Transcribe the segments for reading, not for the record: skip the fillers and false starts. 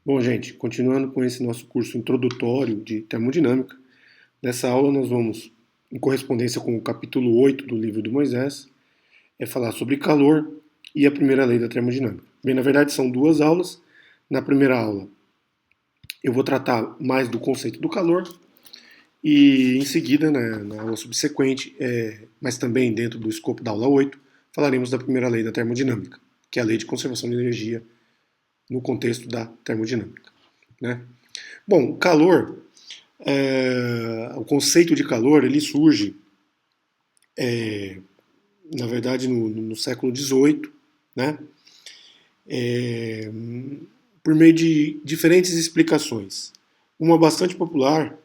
Bom, gente, continuando com esse nosso curso introdutório de termodinâmica, nessa aula nós vamos, em correspondência com o capítulo 8 do livro do Moisés, falar sobre calor e a primeira lei da termodinâmica. Bem, na verdade são duas aulas. Na primeira aula eu vou tratar mais do conceito do calor e em seguida, na aula subsequente, mas também dentro do escopo da aula 8, falaremos da primeira lei da termodinâmica, que é a lei de conservação de energia no contexto da termodinâmica. Né? Bom, calor, o conceito de calor, ele surge, na verdade, no século XVIII, né? Por meio de diferentes explicações. Uma bastante popular,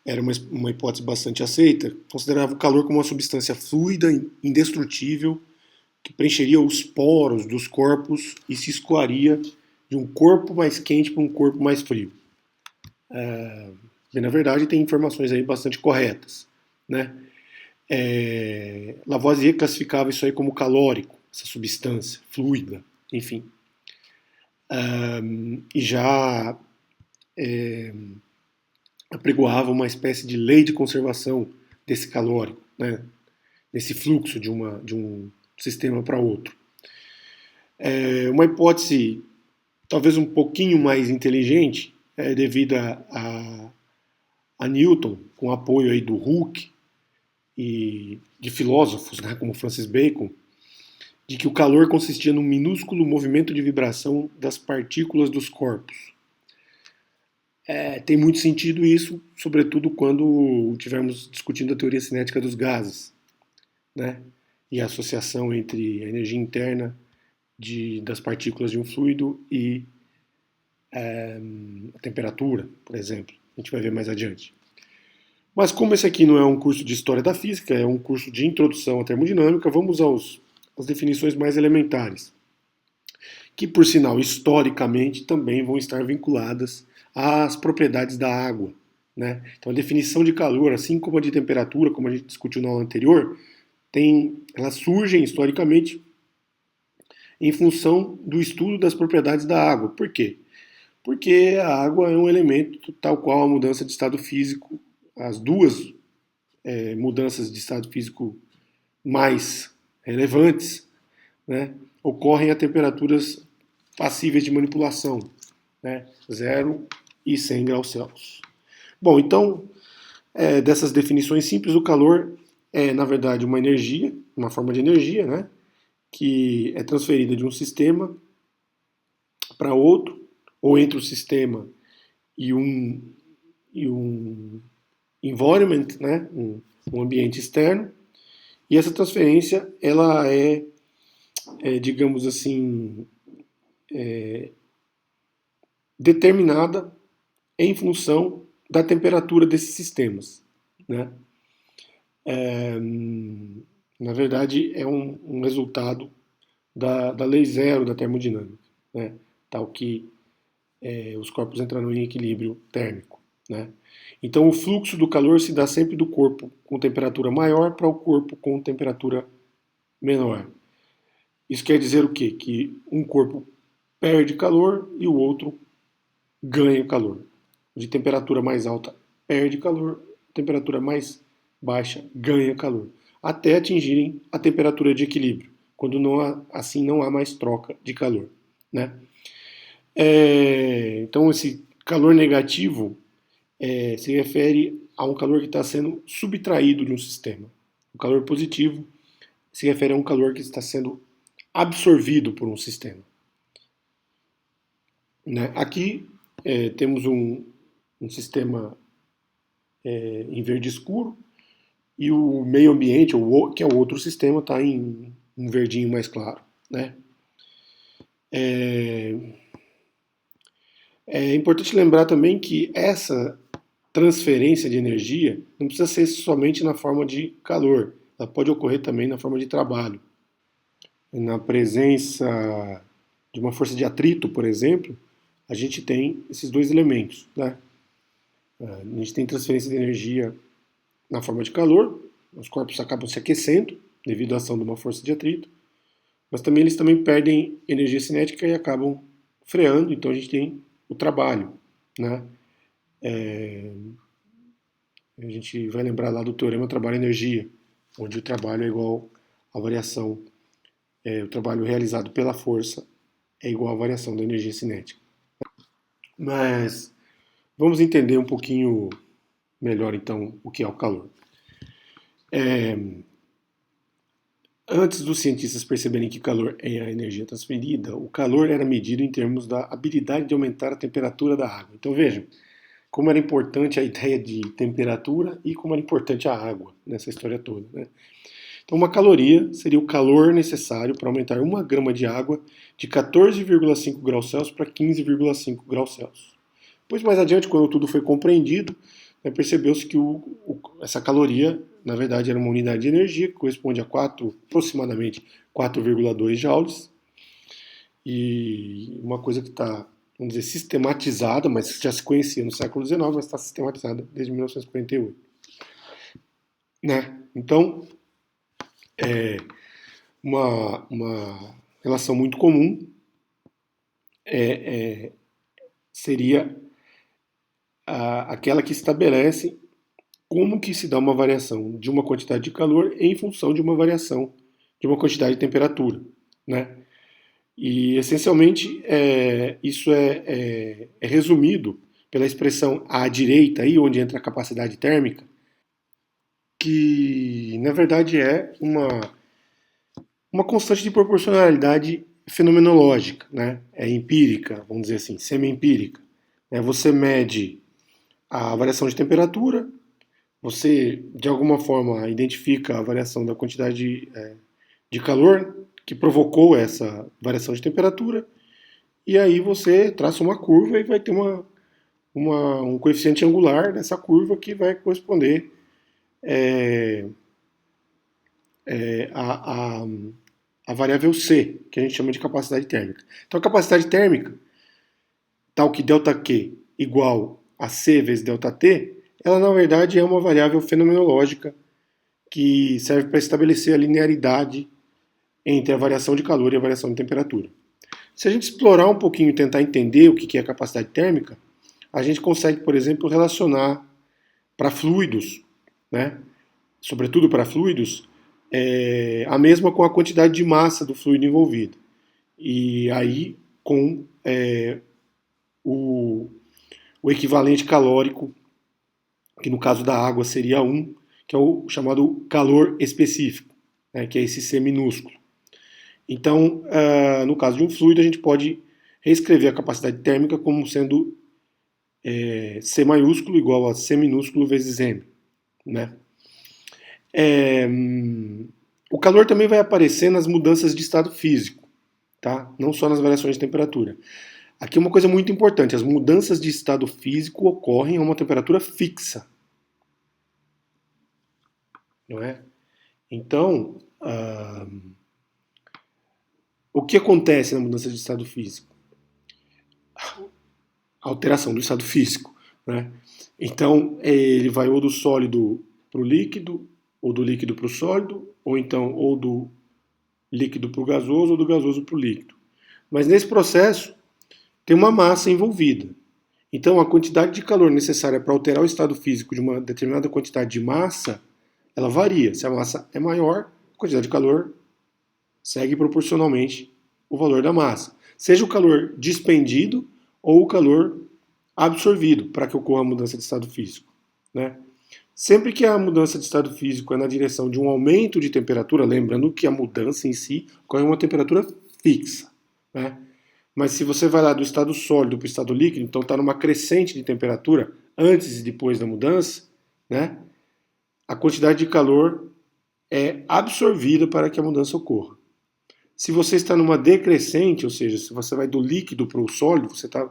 era uma hipótese bastante aceita, considerava o calor como uma substância fluida, indestrutível, que preencheria os poros dos corpos e se escoaria de um corpo mais quente para um corpo mais frio. E, na verdade, tem informações aí bastante corretas. Né? Lavoisier classificava isso aí como calórico, essa substância fluida, enfim. E já apregoava uma espécie de lei de conservação desse calórico, né? Desse fluxo de um sistema para outro. Uma hipótese talvez um pouquinho mais inteligente, devido a Newton, com apoio aí do Hooke e de filósofos, né, como Francis Bacon, de que o calor consistia num minúsculo movimento de vibração das partículas dos corpos. Tem muito sentido isso, sobretudo quando estivermos discutindo a teoria cinética dos gases, né, e a associação entre a energia interna das partículas de um fluido e a temperatura, por exemplo. A gente vai ver mais adiante. Mas como esse aqui não é um curso de História da Física, é um curso de Introdução à Termodinâmica, vamos às definições mais elementares, que, por sinal, historicamente também vão estar vinculadas às propriedades da água. Né? Então, a definição de calor, assim como a de temperatura, como a gente discutiu na aula anterior, elas surgem historicamente em função do estudo das propriedades da água. Por quê? Porque a água é um elemento tal qual a mudança de estado físico, as duas mudanças de estado físico mais relevantes, né, ocorrem a temperaturas passíveis de manipulação, né, 0 e 100 graus Celsius. Bom, então, dessas definições simples, o calor é, na verdade, uma energia, uma forma de energia, né, que é transferida de um sistema para outro, ou entre o sistema e um environment, né, um ambiente externo, e essa transferência ela digamos assim, determinada em função da temperatura desses sistemas. Né? Na verdade, é um resultado da lei zero da termodinâmica, né? Tal que os corpos entrarão em equilíbrio térmico. Né? Então, o fluxo do calor se dá sempre do corpo com temperatura maior para o corpo com temperatura menor. Isso quer dizer o quê? Que um corpo perde calor e o outro ganha calor. De temperatura mais alta perde calor, temperatura mais baixa ganha calor, até atingirem a temperatura de equilíbrio, quando assim não há mais troca de calor. Né? Então, esse calor negativo se refere a um calor que está sendo subtraído de um sistema. O calor positivo se refere a um calor que está sendo absorvido por um sistema. Né? Aqui temos um sistema em verde escuro e o meio ambiente, que é o outro sistema, está em um verdinho mais claro. Né? É importante lembrar também que essa transferência de energia não precisa ser somente na forma de calor, ela pode ocorrer também na forma de trabalho. Na presença de uma força de atrito, por exemplo, a gente tem esses dois elementos. Né? A gente tem transferência de energia na forma de calor, os corpos acabam se aquecendo devido à ação de uma força de atrito, mas também eles também perdem energia cinética e acabam freando, então a gente tem o trabalho, né? A gente vai lembrar lá do teorema trabalho-energia, onde o trabalho é igual à variação, o trabalho realizado pela força é igual à variação da energia cinética. Mas vamos entender um pouquinho melhor então o que é o calor. Antes dos cientistas perceberem que calor é a energia transferida, o calor era medido em termos da habilidade de aumentar a temperatura da água. Então vejam como era importante a ideia de temperatura e como era importante a água nessa história toda, né? Então, uma caloria seria o calor necessário para aumentar 1 grama de água de 14,5 graus Celsius para 15,5 graus Celsius. Depois, mais adiante, quando tudo foi compreendido, né, percebeu-se que essa caloria, na verdade, era uma unidade de energia que corresponde a aproximadamente 4,2 joules. E uma coisa que está, vamos dizer, sistematizada, mas já se conhecia no século XIX, mas está sistematizada desde 1948. Né? Então, uma relação muito comum seria aquela que estabelece como que se dá uma variação de uma quantidade de calor em função de uma variação de uma quantidade de temperatura, né? E essencialmente isso é resumido pela expressão à direita, aí onde entra a capacidade térmica, que na verdade é uma constante de proporcionalidade fenomenológica, né? É empírica, vamos dizer assim, semi-empírica. Você mede a variação de temperatura, você de alguma forma identifica a variação da quantidade de calor que provocou essa variação de temperatura, e aí você traça uma curva e vai ter um coeficiente angular dessa curva que vai corresponder a variável C, que a gente chama de capacidade térmica. Então a capacidade térmica, tal que ΔQ igual a C vezes ΔT, ela na verdade é uma variável fenomenológica que serve para estabelecer a linearidade entre a variação de calor e a variação de temperatura. Se a gente explorar um pouquinho e tentar entender o que é capacidade térmica, a gente consegue, por exemplo, relacionar para fluidos, né? Sobretudo para fluidos, a mesma com a quantidade de massa do fluido envolvido. E aí com o equivalente calórico, que no caso da água seria 1, que é o chamado calor específico, né, que é esse C minúsculo. Então, no caso de um fluido, a gente pode reescrever a capacidade térmica como sendo C maiúsculo igual a C minúsculo vezes M. Né? O calor também vai aparecer nas mudanças de estado físico, tá? Não só nas variações de temperatura. Aqui uma coisa muito importante, as mudanças de estado físico ocorrem a uma temperatura fixa. Não é? Então, o que acontece na mudança de estado físico? A alteração do estado físico. Né? Então, ele vai ou do sólido para o líquido, ou do líquido para o sólido, ou então ou do líquido para o gasoso, ou do gasoso para o líquido. Mas nesse processo, tem uma massa envolvida. Então, a quantidade de calor necessária para alterar o estado físico de uma determinada quantidade de massa, ela varia. Se a massa é maior, a quantidade de calor segue proporcionalmente o valor da massa. Seja o calor dispendido ou o calor absorvido para que ocorra a mudança de estado físico. Né? Sempre que a mudança de estado físico é na direção de um aumento de temperatura, lembrando que a mudança em si ocorre em uma temperatura fixa. Né? Mas se você vai lá do estado sólido para o estado líquido, então está numa crescente de temperatura antes e depois da mudança, né? A quantidade de calor é absorvida para que a mudança ocorra. Se você está numa decrescente, ou seja, se você vai do líquido para o sólido, você está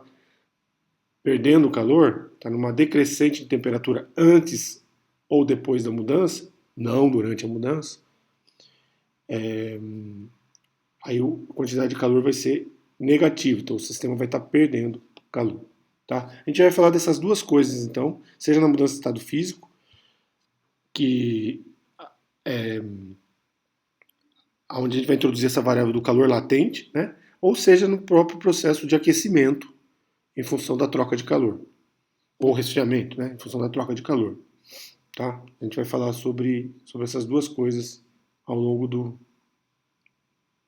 perdendo calor, está numa decrescente de temperatura antes ou depois da mudança, não durante a mudança, aí a quantidade de calor vai ser negativa, então o sistema vai estar perdendo calor. Tá? A gente vai falar dessas duas coisas, então, seja na mudança de estado físico, que onde a gente vai introduzir essa variável do calor latente, né? Ou seja no próprio processo de aquecimento em função da troca de calor, ou resfriamento, né, em função da troca de calor. Tá? A gente vai falar sobre essas duas coisas ao longo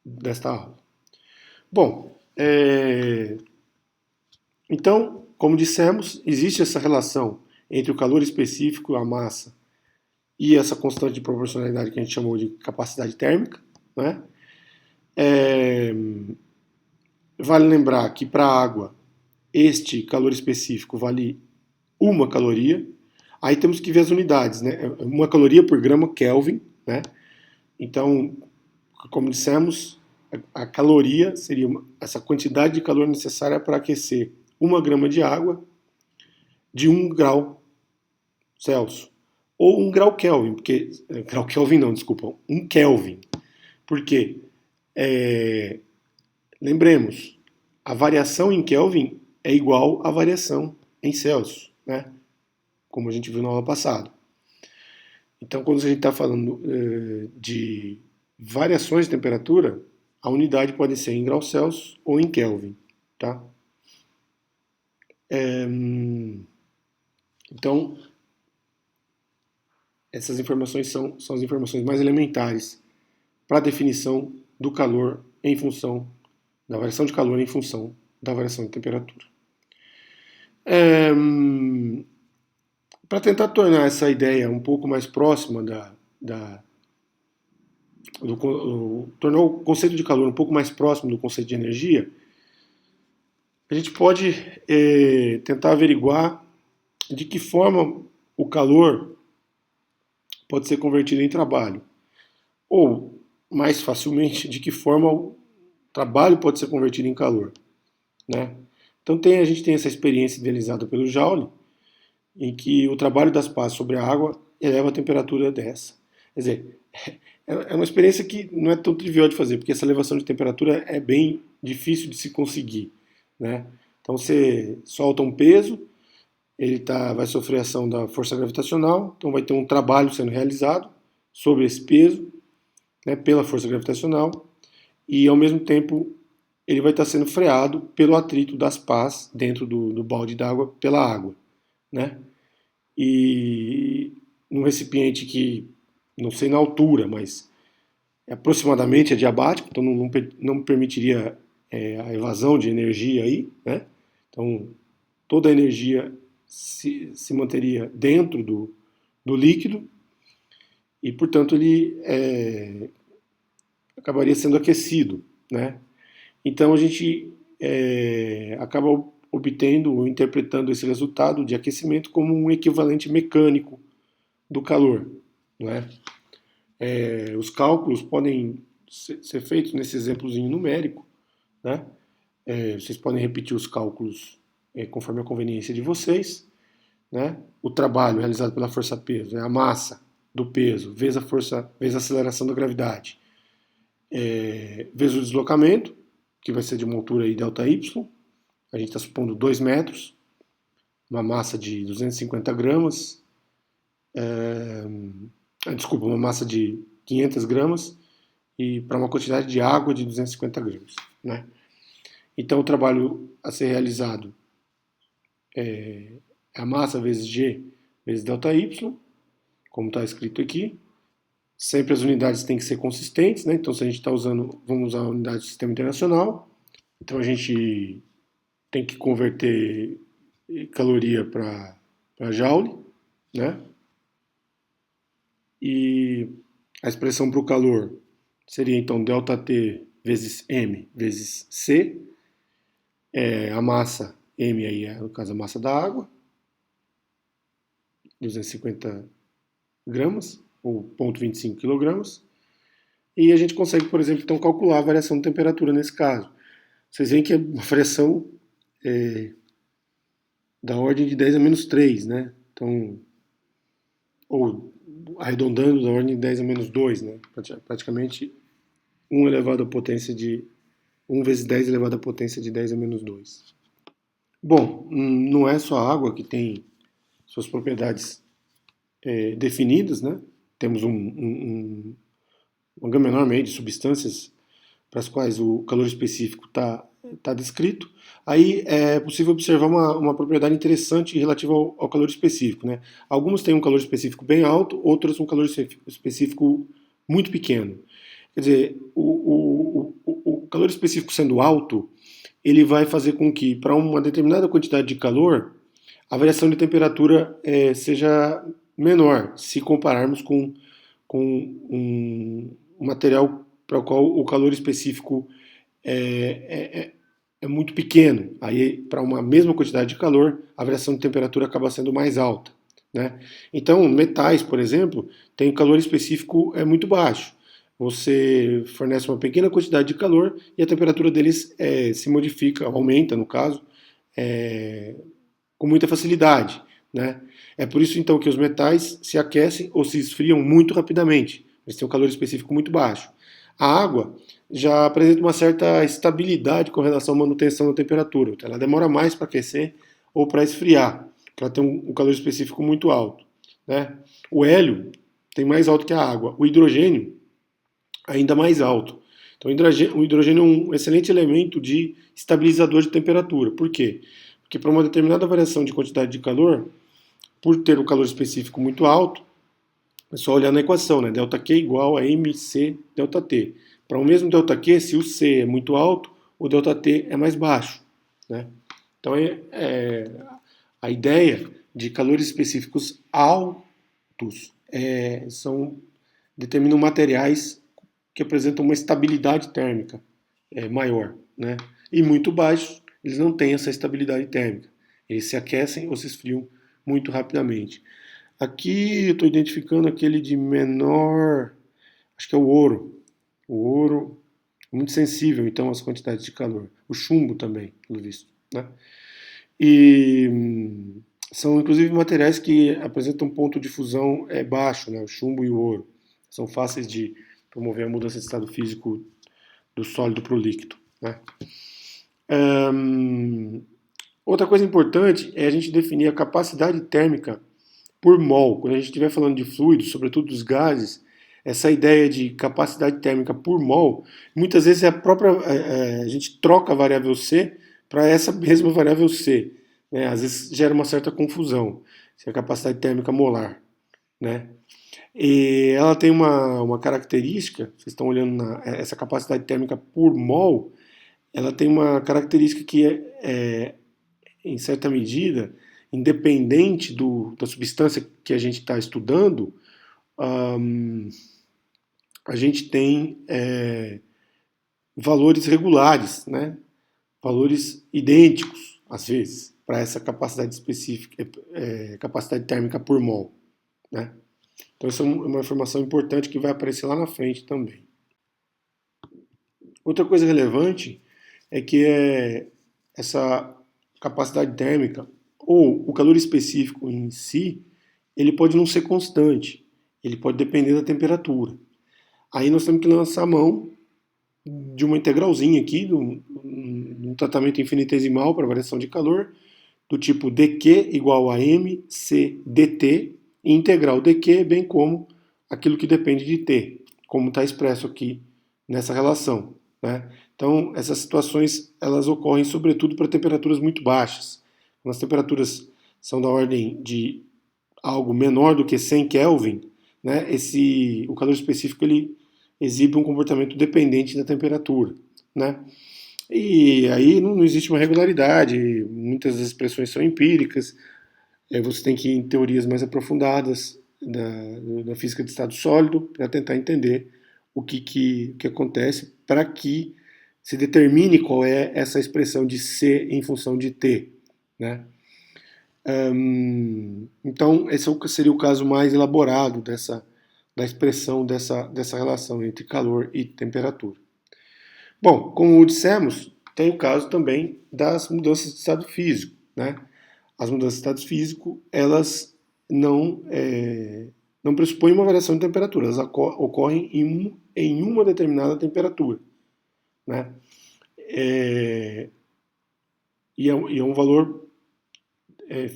desta aula. Bom, então, como dissemos, existe essa relação entre o calor específico, a massa, e essa constante de proporcionalidade que a gente chamou de capacidade térmica. Né? Vale lembrar que para a água, este calor específico vale 1 caloria. Aí temos que ver as unidades, né? 1 caloria por grama Kelvin, né? Então, como dissemos, a caloria seria essa quantidade de calor necessária para aquecer 1 grama de água de 1 grau Celsius. Ou 1 grau Kelvin, porque. Grau Kelvin não, desculpa, 1 Kelvin. Por quê? Lembremos, a variação em Kelvin é igual à variação em Celsius, né? Como a gente viu na aula passada. Então, quando a gente está falando de variações de temperatura, a unidade pode ser em graus Celsius ou em Kelvin. Tá? Então, essas informações são as informações mais elementares para a definição do calor em função da variação de calor em função da variação de temperatura. Para tentar tornar essa ideia um pouco mais próxima tornar o conceito de calor um pouco mais próximo do conceito de energia, a gente pode tentar averiguar de que forma o calor pode ser convertido em trabalho, ou, mais facilmente, de que forma o trabalho pode ser convertido em calor. Né? Então a gente tem essa experiência idealizada pelo Joule, em que o trabalho das pás sobre a água eleva a temperatura dessa. Quer dizer, é uma experiência que não é tão trivial de fazer, porque essa elevação de temperatura é bem difícil de se conseguir. Né? Então você solta um peso, ele vai sofrer a ação da força gravitacional, então vai ter um trabalho sendo realizado sobre esse peso, né, pela força gravitacional, e ao mesmo tempo ele vai estar sendo freado pelo atrito das pás dentro do balde d'água pela água. Né? E num recipiente que, não sei na altura, mas aproximadamente adiabático, então não permitiria a evasão de energia aí, né? Então toda a energia se manteria dentro do líquido e, portanto, ele acabaria sendo aquecido, né? Então a gente acaba obtendo ou interpretando esse resultado de aquecimento como um equivalente mecânico do calor. Não é? Os cálculos podem ser feitos nesse exemplozinho numérico. Né? Vocês podem repetir os cálculos conforme a conveniência de vocês. Né? O trabalho realizado pela força-peso é a massa do peso vezes a força, vezes a aceleração da gravidade, vezes o deslocamento, que vai ser de uma altura aí ΔY. A gente está supondo 2 metros, uma massa de 250 gramas, desculpa, uma massa de 500 gramas e para uma quantidade de água de 250 gramas. Né? Então o trabalho a ser realizado é a massa vezes G vezes ΔY, como está escrito aqui. Sempre as unidades têm que ser consistentes, né? Então se a gente está usando, vamos usar a unidade do sistema internacional, então a gente tem que converter caloria para joule, né? E a expressão para o calor seria então ΔT vezes M vezes C, a massa, M aí é, no caso, a massa da água, 250 gramas, ou 0,25 quilogramas, e a gente consegue, por exemplo, então calcular a variação de temperatura nesse caso. Vocês veem que é uma variação da ordem de 10 a menos 3, né? Então, ou arredondando da ordem de 10 a menos 2, né? Praticamente 1 elevado à potência de 1 vezes 10 elevado à potência de 10 a menos 2. Bom, não é só a água que tem suas propriedades definidas, né? Temos uma gama enorme aí de substâncias para as quais o calor específico está está descrito. Aí é possível observar uma propriedade interessante relativa ao calor específico, né? Algumas têm um calor específico bem alto, outras um calor específico muito pequeno. Quer dizer, o calor específico sendo alto, ele vai fazer com que, para uma determinada quantidade de calor, a variação de temperatura seja menor, se compararmos com um material para o qual o calor específico é muito pequeno. Aí, para uma mesma quantidade de calor, a variação de temperatura acaba sendo mais alta. Né? Então, metais, por exemplo, têm calor específico muito baixo. Você fornece uma pequena quantidade de calor e a temperatura deles se modifica, aumenta, no caso, com muita facilidade. Né? É por isso, então, que os metais se aquecem ou se esfriam muito rapidamente. Eles têm um calor específico muito baixo. A água já apresenta uma certa estabilidade com relação à manutenção da temperatura. Então, ela demora mais para aquecer ou para esfriar, porque ela tem um calor específico muito alto. Né? O hélio tem mais alto que a água. O hidrogênio, ainda mais alto. Então, o hidrogênio é um excelente elemento de estabilizador de temperatura. Por quê? Porque para uma determinada variação de quantidade de calor, por ter um calor específico muito alto, é só olhar na equação, né? ΔQ igual a mc ΔT. Para o mesmo ΔQ, se o C é muito alto, o ΔT é mais baixo. Né? Então, a ideia de calores específicos altos determinam materiais que apresentam uma estabilidade térmica maior. Né? E muito baixos, eles não têm essa estabilidade térmica. Eles se aquecem ou se esfriam muito rapidamente. Aqui eu estou identificando aquele de menor, acho que é o ouro. O ouro é muito sensível, então, às quantidades de calor. O chumbo também, pelo visto. Né? E são, inclusive, materiais que apresentam um ponto de fusão baixo, né? O chumbo e o ouro. São fáceis de promover a mudança de estado físico do sólido para o líquido. Né? Outra coisa importante é a gente definir a capacidade térmica por mol. Quando a gente estiver falando de fluidos, sobretudo dos gases, essa ideia de capacidade térmica por mol, muitas vezes a gente troca a variável C para essa mesma variável C. Né? Às vezes gera uma certa confusão, se é a capacidade térmica molar. Né? E ela tem uma característica, vocês estão olhando essa capacidade térmica por mol, ela tem uma característica que em certa medida, independente da substância que a gente está estudando, a gente tem valores regulares, né? Valores idênticos, às vezes, para essa capacidade específica, capacidade térmica por mol. Né? Então, essa é uma informação importante que vai aparecer lá na frente também. Outra coisa relevante é que essa capacidade térmica ou o calor específico em si, ele pode não ser constante, ele pode depender da temperatura. Aí nós temos que lançar a mão de uma integralzinha aqui, de um tratamento infinitesimal para variação de calor, do tipo dq igual a mc dt, e integral dq bem como aquilo que depende de t, como está expresso aqui nessa relação. Né? Então, essas situações elas ocorrem sobretudo para temperaturas muito baixas. Quando as temperaturas são da ordem de algo menor do que 100 Kelvin, né, o calor específico ele exibe um comportamento dependente da temperatura. Né? E aí não existe uma regularidade, muitas das expressões são empíricas, você tem que ir em teorias mais aprofundadas da física de estado sólido para tentar entender o que acontece para que se determine qual é essa expressão de C em função de T. Né? Então, esse seria o caso mais elaborado da expressão dessa relação entre calor e temperatura. Bom, como dissemos, tem o caso também das mudanças de estado físico. Né? As mudanças de estado físico, elas não pressupõem uma variação de temperatura, elas ocorrem em uma determinada temperatura. Né? E é um valor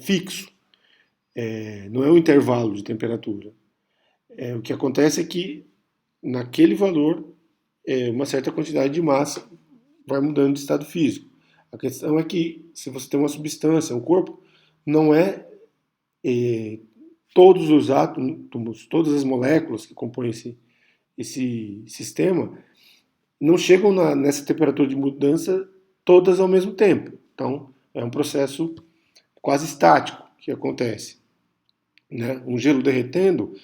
fixo, não é um intervalo de temperatura. O que acontece é que naquele valor, uma certa quantidade de massa vai mudando de estado físico. A questão é que se você tem uma substância, um corpo, não é, todos os átomos, todas as moléculas que compõem esse sistema, não chegam nessa temperatura de mudança todas ao mesmo tempo. Então, é um processo quase estático que acontece. Né? Um gelo derretendo,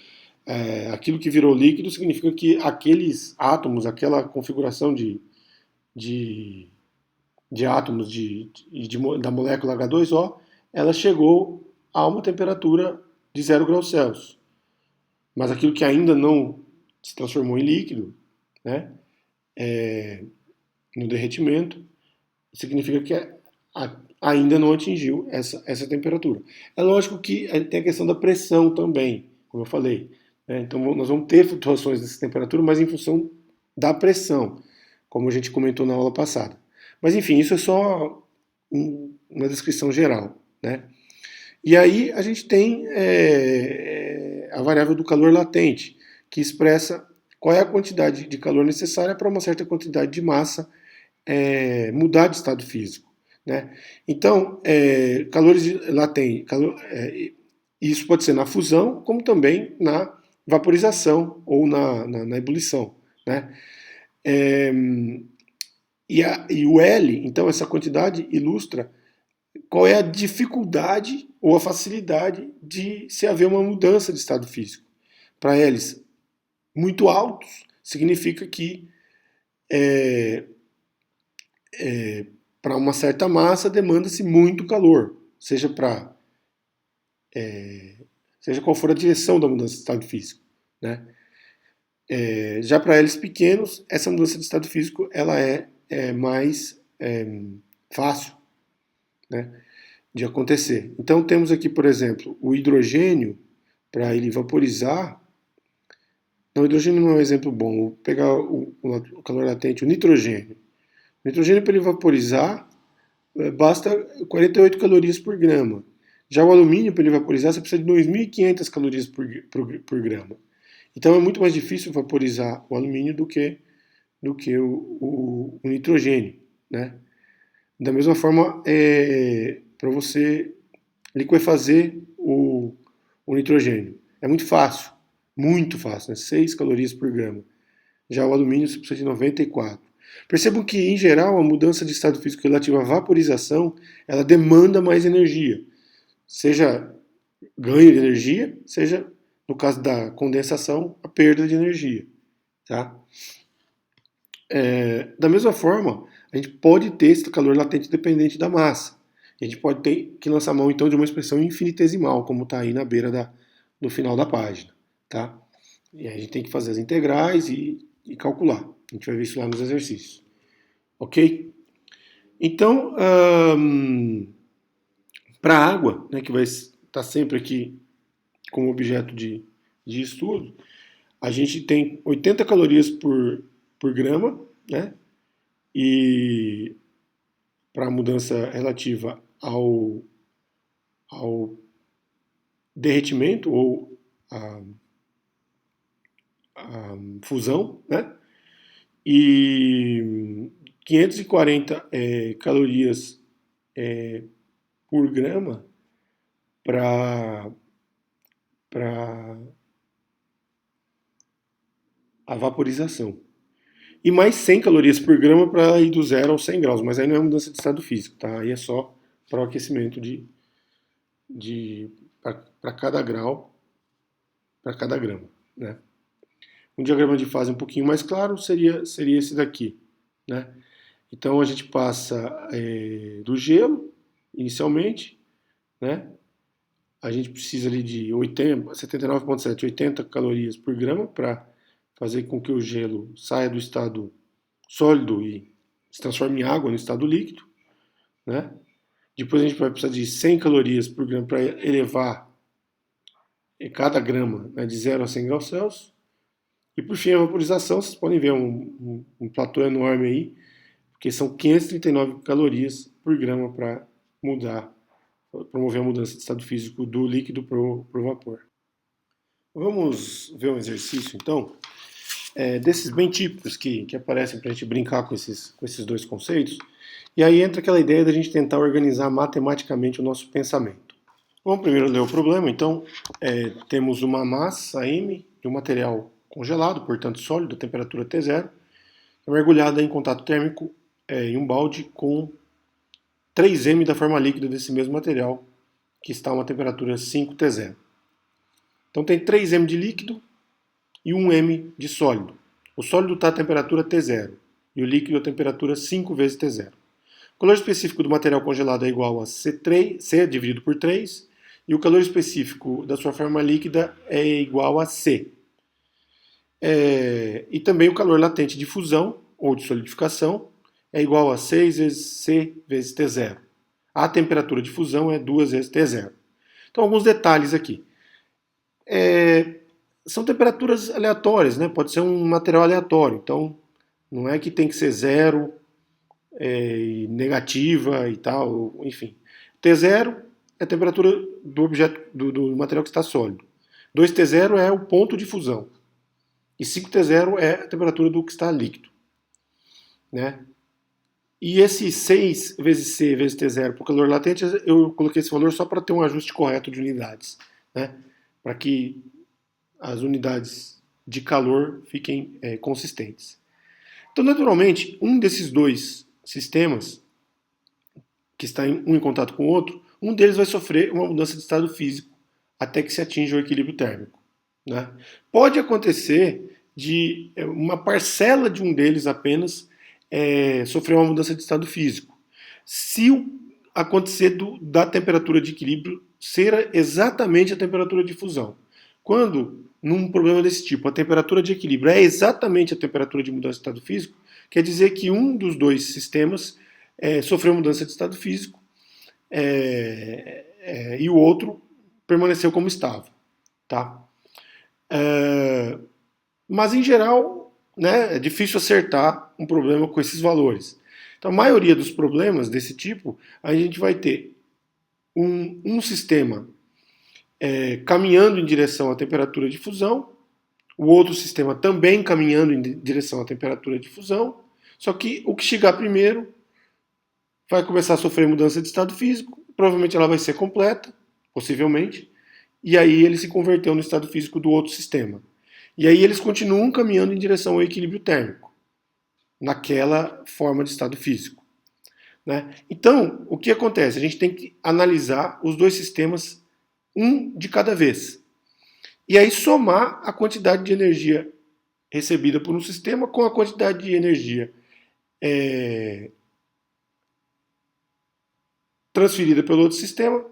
aquilo que virou líquido significa que aqueles átomos, aquela configuração de, de átomos da molécula H2O, ela chegou a uma temperatura de 0 graus Celsius. Mas aquilo que ainda não se transformou em líquido, né, no derretimento, significa que ainda não atingiu essa temperatura. É lógico que tem a questão da pressão também, como eu falei. Né? Então nós vamos ter flutuações dessa temperatura, mas em função da pressão, como a gente comentou na aula passada. Mas enfim, isso é só uma descrição geral. Né? E aí a gente tem a variável do calor latente, que expressa qual é a quantidade de calor necessária para uma certa quantidade de massa mudar de estado físico. Né? Então, calores latentes, isso pode ser na fusão, como também na vaporização ou na ebulição. Né? E o L, então, essa quantidade ilustra qual é a dificuldade ou a facilidade de se haver uma mudança de estado físico. Para L's muito altos, significa que para uma certa massa demanda-se muito calor, seja qual for a direção da mudança de estado físico. Né? Já para L's pequenos, essa mudança de estado físico ela é mais fácil, né, de acontecer. Então temos aqui, por exemplo, o hidrogênio, para ele vaporizar. Não, o hidrogênio não é um exemplo bom. Vou pegar o calor latente, o nitrogênio. O nitrogênio, para ele vaporizar, basta 48 calorias por grama. Já o alumínio, para ele vaporizar, você precisa de 2.500 calorias por grama. Então é muito mais difícil vaporizar o alumínio do que o nitrogênio. Né? Da mesma forma, para você liquefazer o nitrogênio. É muito fácil, né? 6 calorias por grama. Já o alumínio você precisa de 94. Percebam que, em geral, a mudança de estado físico relativa à vaporização, ela demanda mais energia. Seja ganho de energia, seja, no caso da condensação, a perda de energia. Tá? Da mesma forma, a gente pode ter esse calor latente dependente da massa. A gente pode ter que lançar mão, então, de uma expressão infinitesimal, como está aí na beira do final da página. Tá? E aí a gente tem que fazer as integrais e calcular. A gente vai ver isso lá nos exercícios. Ok? Então, para a água, né, que vai estar sempre aqui como objeto de estudo, a gente tem 80 calorias por grama, né? E para a mudança relativa ao derretimento ou a fusão, né? E 540 calorias por grama para a vaporização. E mais 100 calorias por grama para ir do 0 aos 100 graus, mas aí não é mudança de estado físico, tá? Aí é só para o aquecimento para cada grau, para cada grama, né? Um diagrama de fase um pouquinho mais claro seria esse daqui, né? Então a gente passa do gelo, inicialmente, né? A gente precisa ali de 79,7, 80 calorias por grama para fazer com que o gelo saia do estado sólido e se transforme em água no estado líquido, né? Depois a gente vai precisar de 100 calorias por grama para elevar cada grama, né, de 0 a 100 graus Celsius. E por fim a vaporização, vocês podem ver um platô enorme aí, porque são 539 calorias por grama para promover a mudança de estado físico do líquido para o vapor. Vamos ver um exercício então. desses bem típicos que aparecem para a gente brincar com esses dois conceitos. E aí entra aquela ideia da gente tentar organizar matematicamente o nosso pensamento. Vamos primeiro ler o problema. Então, temos uma massa M de um material congelado, portanto sólido, a temperatura T0, mergulhada em contato térmico em um balde com 3m da forma líquida desse mesmo material, que está a uma temperatura 5T0. Então tem 3m de líquido e 1m de sólido. O sólido está a temperatura T0 e o líquido a temperatura 5 vezes T0. O calor específico do material congelado é igual a C dividido por 3, e o calor específico da sua forma líquida é igual a C. E também o calor latente de fusão, ou de solidificação, é igual a 6 vezes C vezes T0. A temperatura de fusão é 2 vezes T0. Então, alguns detalhes aqui. São temperaturas aleatórias, né? Pode ser um material aleatório. Então, não é que tem que ser zero, negativa e tal, enfim. T0 é a temperatura do objeto, do material que está sólido. 2T0 é o ponto de fusão. E 5T0 é a temperatura do que está líquido. Né? E esse 6 vezes C vezes T0 para o calor latente, eu coloquei esse valor só para ter um ajuste correto de unidades. Né? Para que as unidades de calor fiquem consistentes. Então, naturalmente, um desses dois sistemas, que está um em contato com o outro, um deles vai sofrer uma mudança de estado físico até que se atinja o equilíbrio térmico. Né? Pode acontecer de uma parcela de um deles apenas sofrer uma mudança de estado físico. Se acontecer da temperatura de equilíbrio ser exatamente a temperatura de fusão. Quando, num problema desse tipo, a temperatura de equilíbrio é exatamente a temperatura de mudança de estado físico, quer dizer que um dos dois sistemas sofreu mudança de estado físico e o outro permaneceu como estava. Tá? Mas, em geral, né, é difícil acertar um problema com esses valores. Então, a maioria dos problemas desse tipo, a gente vai ter um sistema caminhando em direção à temperatura de fusão, o outro sistema também caminhando em direção à temperatura de fusão, só que o que chegar primeiro vai começar a sofrer mudança de estado físico, provavelmente ela vai ser completa, possivelmente, e aí ele se converteu no estado físico do outro sistema. E aí eles continuam caminhando em direção ao equilíbrio térmico, naquela forma de estado físico. Né? Então, o que acontece? A gente tem que analisar os dois sistemas, um de cada vez. E aí somar a quantidade de energia recebida por um sistema com a quantidade de energia transferida pelo outro sistema.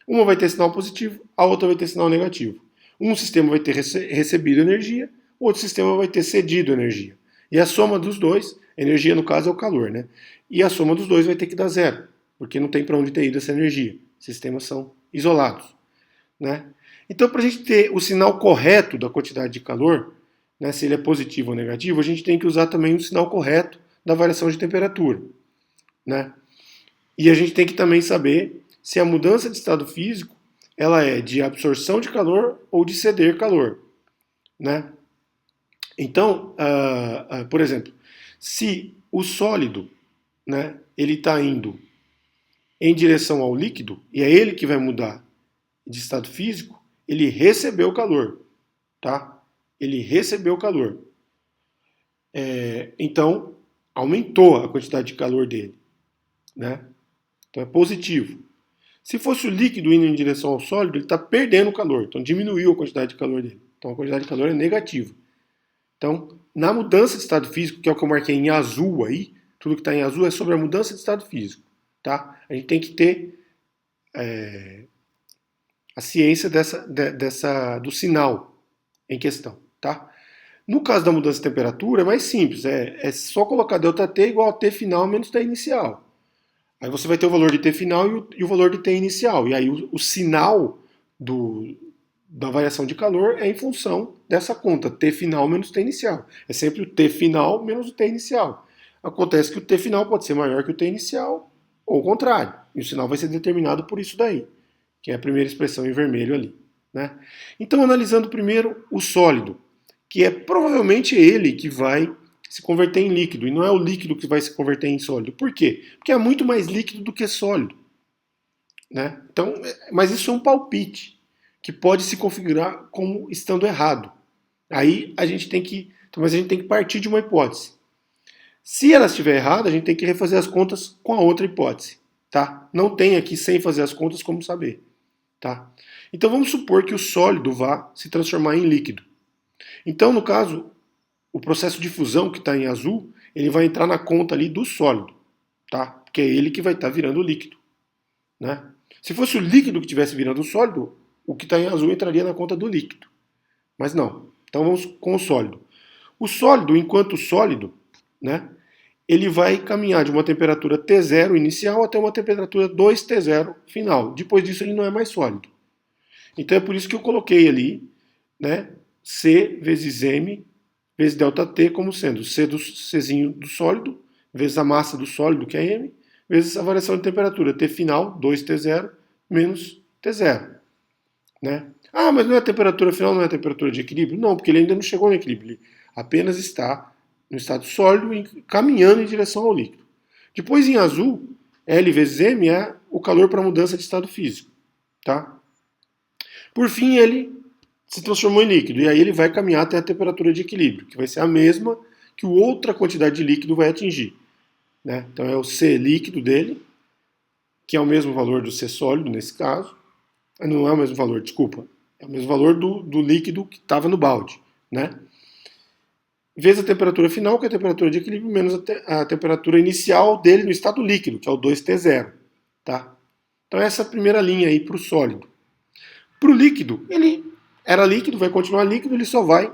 Uma vai ter sinal positivo, a outra vai ter sinal negativo. Um sistema vai ter recebido energia, o outro sistema vai ter cedido energia. E a soma dos dois, energia no caso é o calor, né? E a soma dos dois vai ter que dar zero, porque não tem para onde ter ido essa energia. Sistemas são isolados. Né? Então, para a gente ter o sinal correto da quantidade de calor, né, se ele é positivo ou negativo, a gente tem que usar também o sinal correto da variação de temperatura. Né? E a gente tem que também saber se a mudança de estado físico ela é de absorção de calor ou de ceder calor. Né? Então, por exemplo, se o sólido, né, ele está indo em direção ao líquido, e é ele que vai mudar de estado físico, ele recebeu calor. Tá? Ele recebeu calor. Então, aumentou a quantidade de calor dele. Né? Então é positivo. Se fosse o líquido indo em direção ao sólido, ele está perdendo calor. Então diminuiu a quantidade de calor dele. Então a quantidade de calor é negativa. Então, na mudança de estado físico, que é o que eu marquei em azul aí, tudo que está em azul é sobre a mudança de estado físico. Tá? A gente tem que ter a ciência do sinal em questão. Tá? No caso da mudança de temperatura, é mais simples. É só colocar ΔT igual a T final menos T inicial. Aí você vai ter o valor de T final e o valor de T inicial. E aí o sinal da variação de calor é em função dessa conta, T final menos T inicial. É sempre o T final menos o T inicial. Acontece que o T final pode ser maior que o T inicial, ou o contrário. E o sinal vai ser determinado por isso daí, que é a primeira expressão em vermelho ali. Né? Então, analisando primeiro o sólido, que é provavelmente ele que vai se converter em líquido, e não é o líquido que vai se converter em sólido. Por quê? Porque é muito mais líquido do que sólido. Né? Então, mas isso é um palpite, que pode se configurar como estando errado. Aí a gente tem que. Mas a gente tem que partir de uma hipótese. Se ela estiver errada, a gente tem que refazer as contas com a outra hipótese. Tá? Não tem aqui, sem fazer as contas, como saber. Tá? Então vamos supor que o sólido vá se transformar em líquido. Então, no caso, o processo de fusão que está em azul, ele vai entrar na conta ali do sólido, tá? Porque é ele que vai estar virando o líquido, né? Se fosse o líquido que estivesse virando o sólido, o que está em azul entraria na conta do líquido. Mas não. Então vamos com o sólido. O sólido, enquanto sólido, né, ele vai caminhar de uma temperatura T0 inicial até uma temperatura 2T0 final. Depois disso ele não é mais sólido. Então é por isso que eu coloquei ali, né, C vezes M vezes ΔT como sendo C do Czinho do sólido, vezes a massa do sólido, que é M, vezes a variação de temperatura, T final, 2T0, menos T0. Né? Ah, mas não é a temperatura final, não é a temperatura de equilíbrio? Não, porque ele ainda não chegou no equilíbrio. Ele apenas está no estado sólido, caminhando em direção ao líquido. Depois, em azul, L vezes M é o calor para mudança de estado físico. Tá? Por fim, ele se transformou em líquido, e aí ele vai caminhar até a temperatura de equilíbrio, que vai ser a mesma que outra quantidade de líquido vai atingir. Né? Então é o C líquido dele, que é o mesmo valor do C sólido nesse caso. Não é o mesmo valor, desculpa. É o mesmo valor do líquido que estava no balde. Né? Vezes a temperatura final, que é a temperatura de equilíbrio, menos a temperatura inicial dele no estado líquido, que é o 2T0. Tá? Então essa é a primeira linha aí para o sólido. Para o líquido, ele era líquido, vai continuar líquido, ele só vai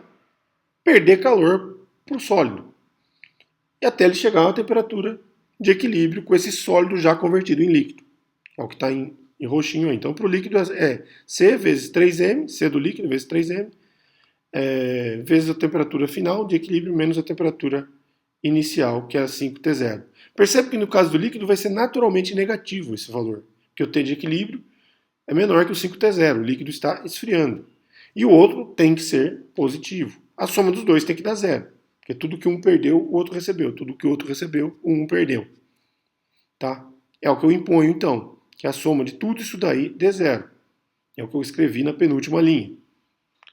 perder calor para o sólido. E até ele chegar a uma temperatura de equilíbrio com esse sólido já convertido em líquido. É o que está em roxinho aí. Então, para o líquido é C vezes 3M, C do líquido vezes 3M, vezes a temperatura final de equilíbrio menos a temperatura inicial, que é 5T0. Percebe que no caso do líquido vai ser naturalmente negativo esse valor, porque o T de equilíbrio é menor que o 5T0, o líquido está esfriando. E o outro tem que ser positivo. A soma dos dois tem que dar zero. Porque tudo que um perdeu, o outro recebeu. Tudo que o outro recebeu, um perdeu. Tá? É o que eu imponho, então. Que a soma de tudo isso daí dê zero. É o que eu escrevi na penúltima linha.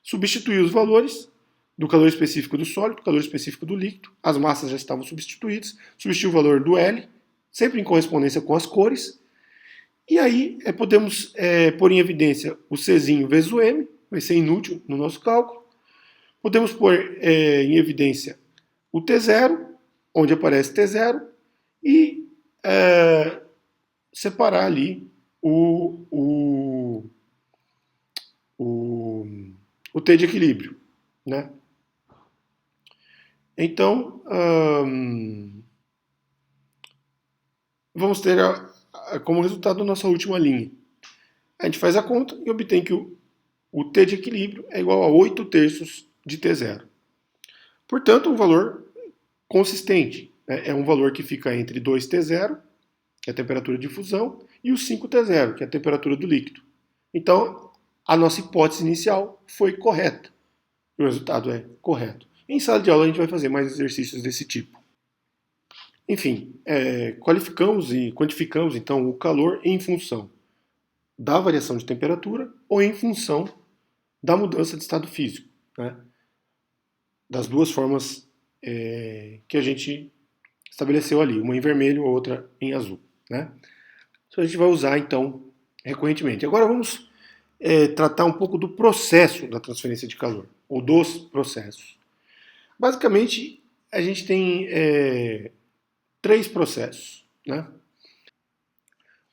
Substituí os valores do calor específico do sólido, do calor específico do líquido. As massas já estavam substituídas. Substituí o valor do L, sempre em correspondência com as cores. E aí podemos pôr em evidência o Czinho vezes o M, vai ser inútil no nosso cálculo. Podemos pôr em evidência o T0, onde aparece T0, e separar ali o T de equilíbrio. Né? Então, vamos ter como resultado a nossa última linha. A gente faz a conta e obtém que o T de equilíbrio é igual a 8 terços de T0. Portanto, um valor consistente. Né? É um valor que fica entre 2T0, que é a temperatura de fusão, e o 5T0, que é a temperatura do líquido. Então, a nossa hipótese inicial foi correta. E o resultado é correto. Em sala de aula a gente vai fazer mais exercícios desse tipo. Enfim, qualificamos e quantificamos então o calor em função da variação de temperatura ou em função da mudança de estado físico. Né? Das duas formas que a gente estabeleceu ali, uma em vermelho, outra em azul. Né? Isso a gente vai usar então recorrentemente. Agora vamos tratar um pouco do processo da transferência de calor, ou dos processos. Basicamente, a gente tem 3 processos. Né?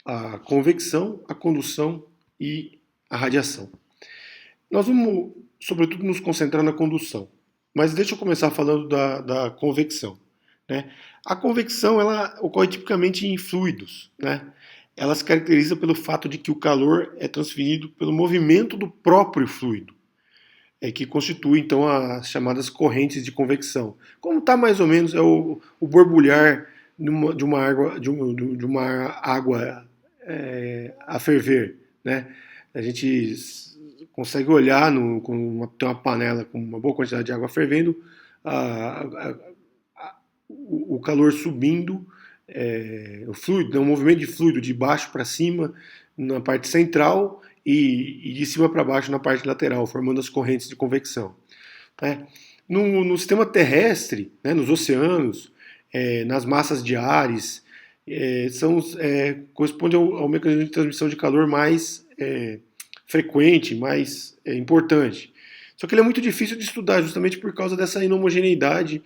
A convecção, a condução e a radiação. Nós vamos, sobretudo, nos concentrar na condução. Mas deixa eu começar falando da convecção. Né? A convecção ela ocorre tipicamente em fluidos. Né? Ela se caracteriza pelo fato de que o calor é transferido pelo movimento do próprio fluido, que constitui então as chamadas correntes de convecção. Como está mais ou menos o borbulhar de uma água a ferver. Né? A gente consegue olhar, tem uma panela com uma boa quantidade de água fervendo, a, a, o calor subindo, o fluido, né, um movimento de fluido de baixo para cima na parte central e de cima para baixo na parte lateral, formando as correntes de convecção. Né? No sistema terrestre, né, nos oceanos, nas massas de ares, corresponde ao mecanismo de transmissão de calor mais frequente, mais importante. Só que ele é muito difícil de estudar, justamente por causa dessa inhomogeneidade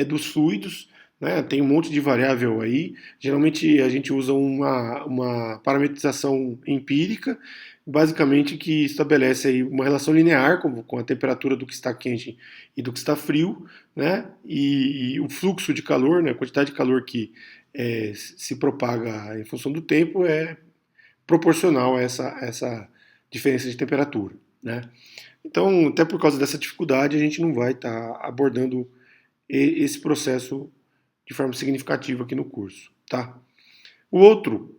dos fluidos, né? Tem um monte de variável aí. Geralmente a gente usa uma parametrização empírica, basicamente que estabelece aí uma relação linear com a temperatura do que está quente e do que está frio, né? E o fluxo de calor, né? A quantidade de calor que se propaga em função do tempo é proporcional a essa diferença de temperatura, né? Então, até por causa dessa dificuldade, a gente não vai estar abordando esse processo de forma significativa aqui no curso, tá? O outro,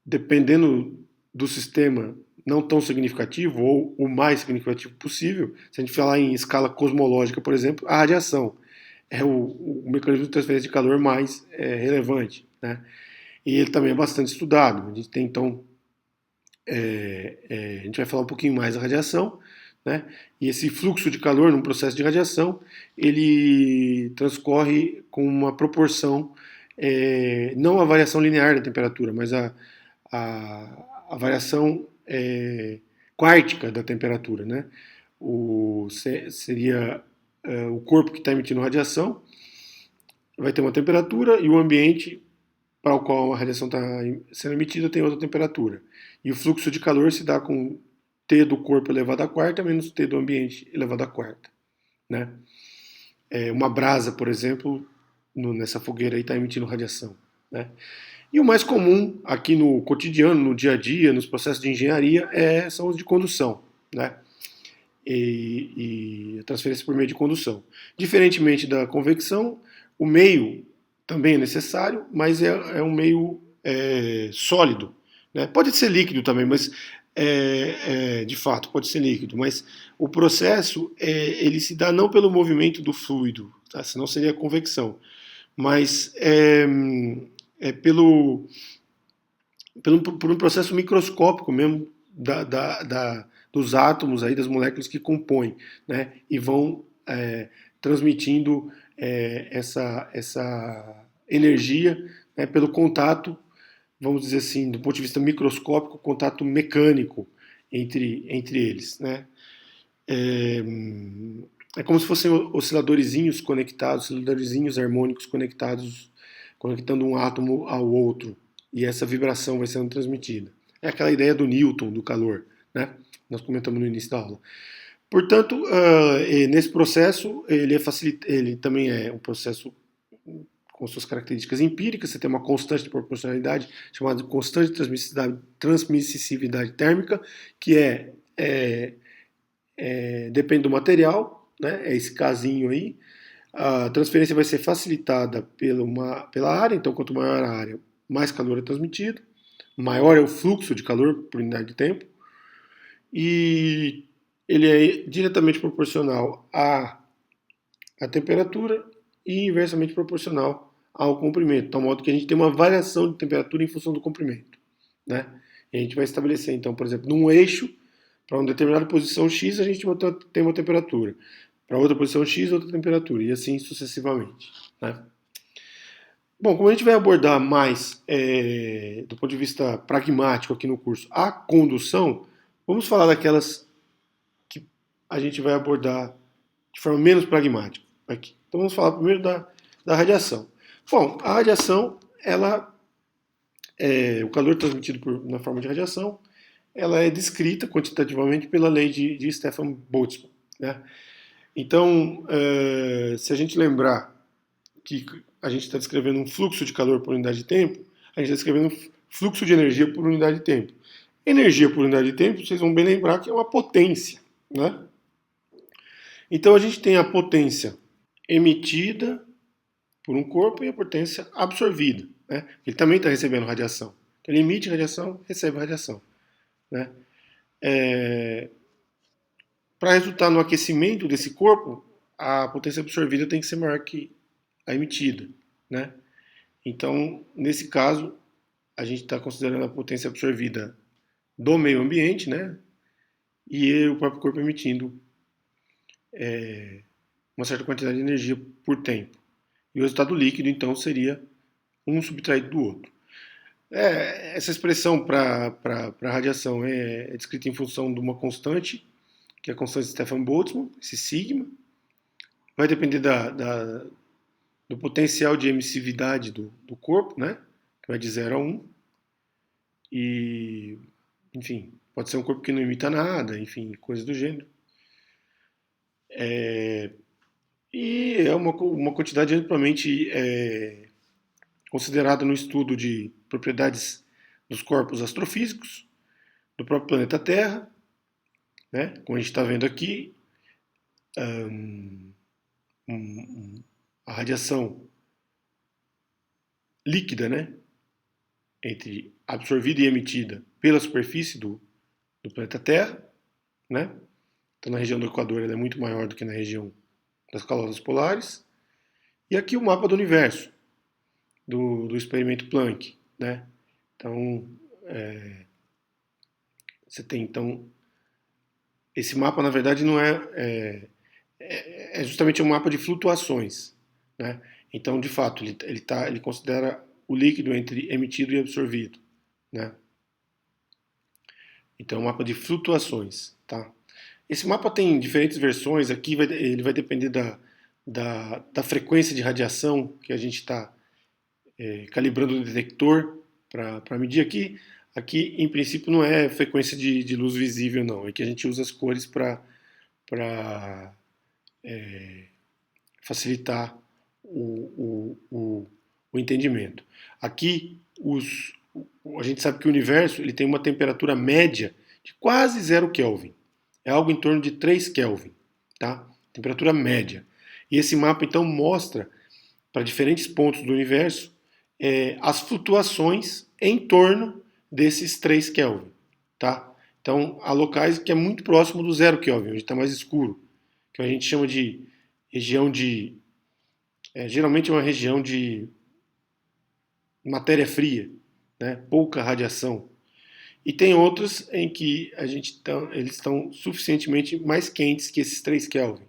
dependendo do sistema não tão significativo ou o mais significativo possível, se a gente falar em escala cosmológica, por exemplo, a radiação é o mecanismo de transferência de calor mais relevante, né? E ele também é bastante estudado. A gente tem, então, a gente vai falar um pouquinho mais da radiação, né? E esse fluxo de calor num processo de radiação, ele transcorre com uma proporção, não a variação linear da temperatura, mas a variação quártica da temperatura, né? Seria o corpo que está emitindo radiação, vai ter uma temperatura e o ambiente para o qual a radiação está sendo emitida tem outra temperatura. E o fluxo de calor se dá com T do corpo elevado à quarta menos T do ambiente elevado à quarta. Né? Uma brasa, por exemplo, nessa fogueira aí está emitindo radiação. Né? E o mais comum aqui no cotidiano, no dia a dia, nos processos de engenharia, são os de condução. Né? E a transferência por meio de condução. Diferentemente da convecção, o meio também é necessário, mas é um meio sólido. Né? Pode ser líquido também, mas de fato pode ser líquido, mas o processo ele se dá não pelo movimento do fluido, tá? Senão seria convecção, mas por um processo microscópico mesmo dos átomos aí, das moléculas que compõem, né? E vão transmitindo essa energia, né, pelo contato, vamos dizer assim, do ponto de vista microscópico, contato mecânico entre eles. Né? É como se fossem osciladorzinhos conectados, osciladorzinhos harmônicos conectados, conectando um átomo ao outro, e essa vibração vai sendo transmitida. É aquela ideia do Newton, do calor, né? Nós comentamos no início da aula. Portanto, nesse processo, ele também é um processo com suas características empíricas. Você tem uma constante de proporcionalidade chamada constante de transmissibilidade térmica, que depende do material, né? É esse casinho aí. A transferência vai ser facilitada pela área, então quanto maior a área, mais calor é transmitido, maior é o fluxo de calor por unidade de tempo, e ele é diretamente proporcional à temperatura e inversamente proporcional ao comprimento, de tal modo que a gente tem uma variação de temperatura em função do comprimento. Né? E a gente vai estabelecer, então, por exemplo, num eixo, para uma determinada posição X, a gente tem uma temperatura. Para outra posição X, outra temperatura, e assim sucessivamente. Né? Bom, como a gente vai abordar mais, do ponto de vista pragmático aqui no curso, a condução, vamos falar daquelas que a gente vai abordar de forma menos pragmática aqui. Então vamos falar primeiro da radiação. Bom, a radiação, o calor transmitido na forma de radiação, ela é descrita quantitativamente pela lei de Stefan Boltzmann. Né? Então, se a gente lembrar que a gente está descrevendo um fluxo de calor por unidade de tempo, a gente está descrevendo um fluxo de energia por unidade de tempo. Energia por unidade de tempo, vocês vão bem lembrar que é uma potência. Né? Então a gente tem a potência emitida por um corpo e a potência absorvida. Né? Ele também está recebendo radiação. Então, ele emite radiação, recebe radiação. Né? Para resultar no aquecimento desse corpo, a potência absorvida tem que ser maior que a emitida, né? Então, nesse caso, a gente está considerando a potência absorvida do meio ambiente, né? E o próprio corpo emitindo uma certa quantidade de energia por tempo. E o resultado líquido, então, seria um subtraído do outro. Essa expressão para a radiação é descrita em função de uma constante, que é a constante de Stefan Boltzmann, esse sigma. Vai depender do potencial de emissividade do corpo, né? Que vai de 0 a 1. E, enfim, pode ser um corpo que não emita nada, enfim, coisas do gênero. E é uma quantidade amplamente considerada no estudo de propriedades dos corpos astrofísicos, do próprio planeta Terra, né? Como a gente está vendo aqui, a radiação líquida, né? Entre absorvida e emitida pela superfície do planeta Terra, né? Então, na região do Equador ela é muito maior do que na região das calotas polares. E aqui o mapa do universo, do experimento Planck, né? Então, você tem então esse mapa, na verdade, não é justamente um mapa de flutuações, né? Então, de fato, ele considera o líquido entre emitido e absorvido, né? Então, é um mapa de flutuações, tá? Esse mapa tem diferentes versões. Aqui ele vai depender da frequência de radiação que a gente está calibrando o detector para medir aqui. Aqui, em princípio, não é frequência de luz visível, não. É que a gente usa as cores para facilitar o entendimento. Aqui, a gente sabe que o universo ele tem uma temperatura média de quase 0 Kelvin. É algo em torno de 3 Kelvin, tá? Temperatura média. E esse mapa, então, mostra para diferentes pontos do universo as flutuações em torno desses 3 Kelvin, tá? Então, há locais que é muito próximo do 0 Kelvin, onde está mais escuro, que a gente chama de região de... geralmente é uma região de matéria fria, né? Pouca radiação. E tem outros em que eles estão suficientemente mais quentes que esses 3 Kelvin,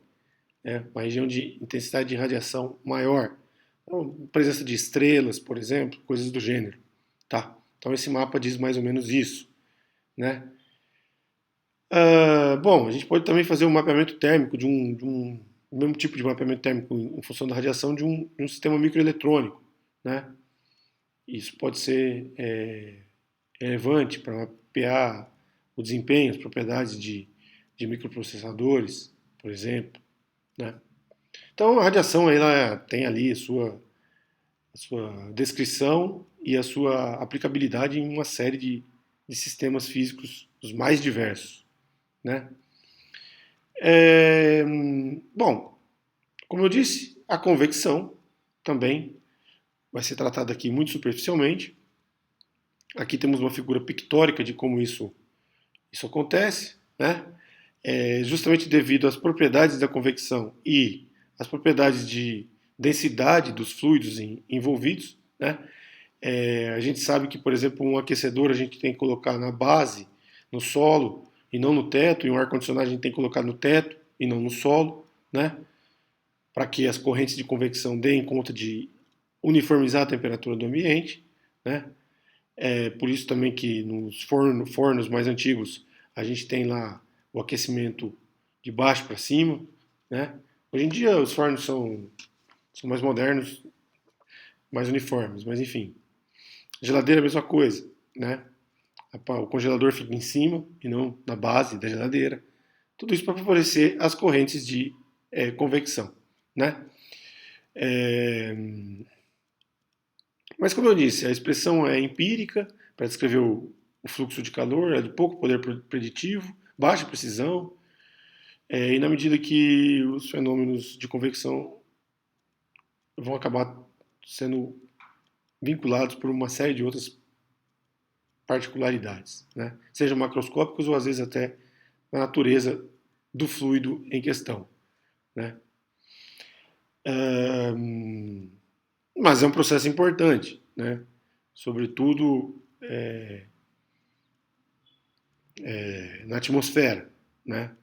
né? Uma região de intensidade de radiação maior. Então, presença de estrelas, por exemplo, coisas do gênero. Tá? Então esse mapa diz mais ou menos isso, né? Bom, a gente pode também fazer um mapeamento térmico do mesmo tipo de mapeamento térmico em função da radiação de um sistema microeletrônico, né? Isso pode ser relevante para mapear o desempenho, as propriedades de microprocessadores, por exemplo, né? Então a radiação ela tem ali a sua descrição e a sua aplicabilidade em uma série de sistemas físicos os mais diversos, né? Bom, como eu disse, a convecção também vai ser tratada aqui muito superficialmente. Aqui temos uma figura pictórica de como isso acontece, né? Justamente devido às propriedades da convecção e às propriedades de densidade dos fluidos envolvidos, né? A gente sabe que, por exemplo, um aquecedor a gente tem que colocar na base, no solo, e não no teto, e um ar-condicionado a gente tem que colocar no teto e não no solo, né? Para que as correntes de convecção deem conta de uniformizar a temperatura do ambiente, né? Por isso também que nos fornos mais antigos a gente tem lá o aquecimento de baixo para cima, né? Hoje em dia os fornos são mais modernos, mais uniformes, mas enfim. Geladeira é a mesma coisa, né? O congelador fica em cima e não na base da geladeira. Tudo isso para favorecer as correntes de convecção, né? É, Mas como eu disse, a expressão é empírica para descrever o fluxo de calor, é de pouco poder preditivo, baixa precisão, e na medida que os fenômenos de convecção vão acabar sendo vinculados por uma série de outras particularidades, né? Sejam macroscópicos ou às vezes até na natureza do fluido em questão, né? Mas é um processo importante, né? Sobretudo na atmosfera, né?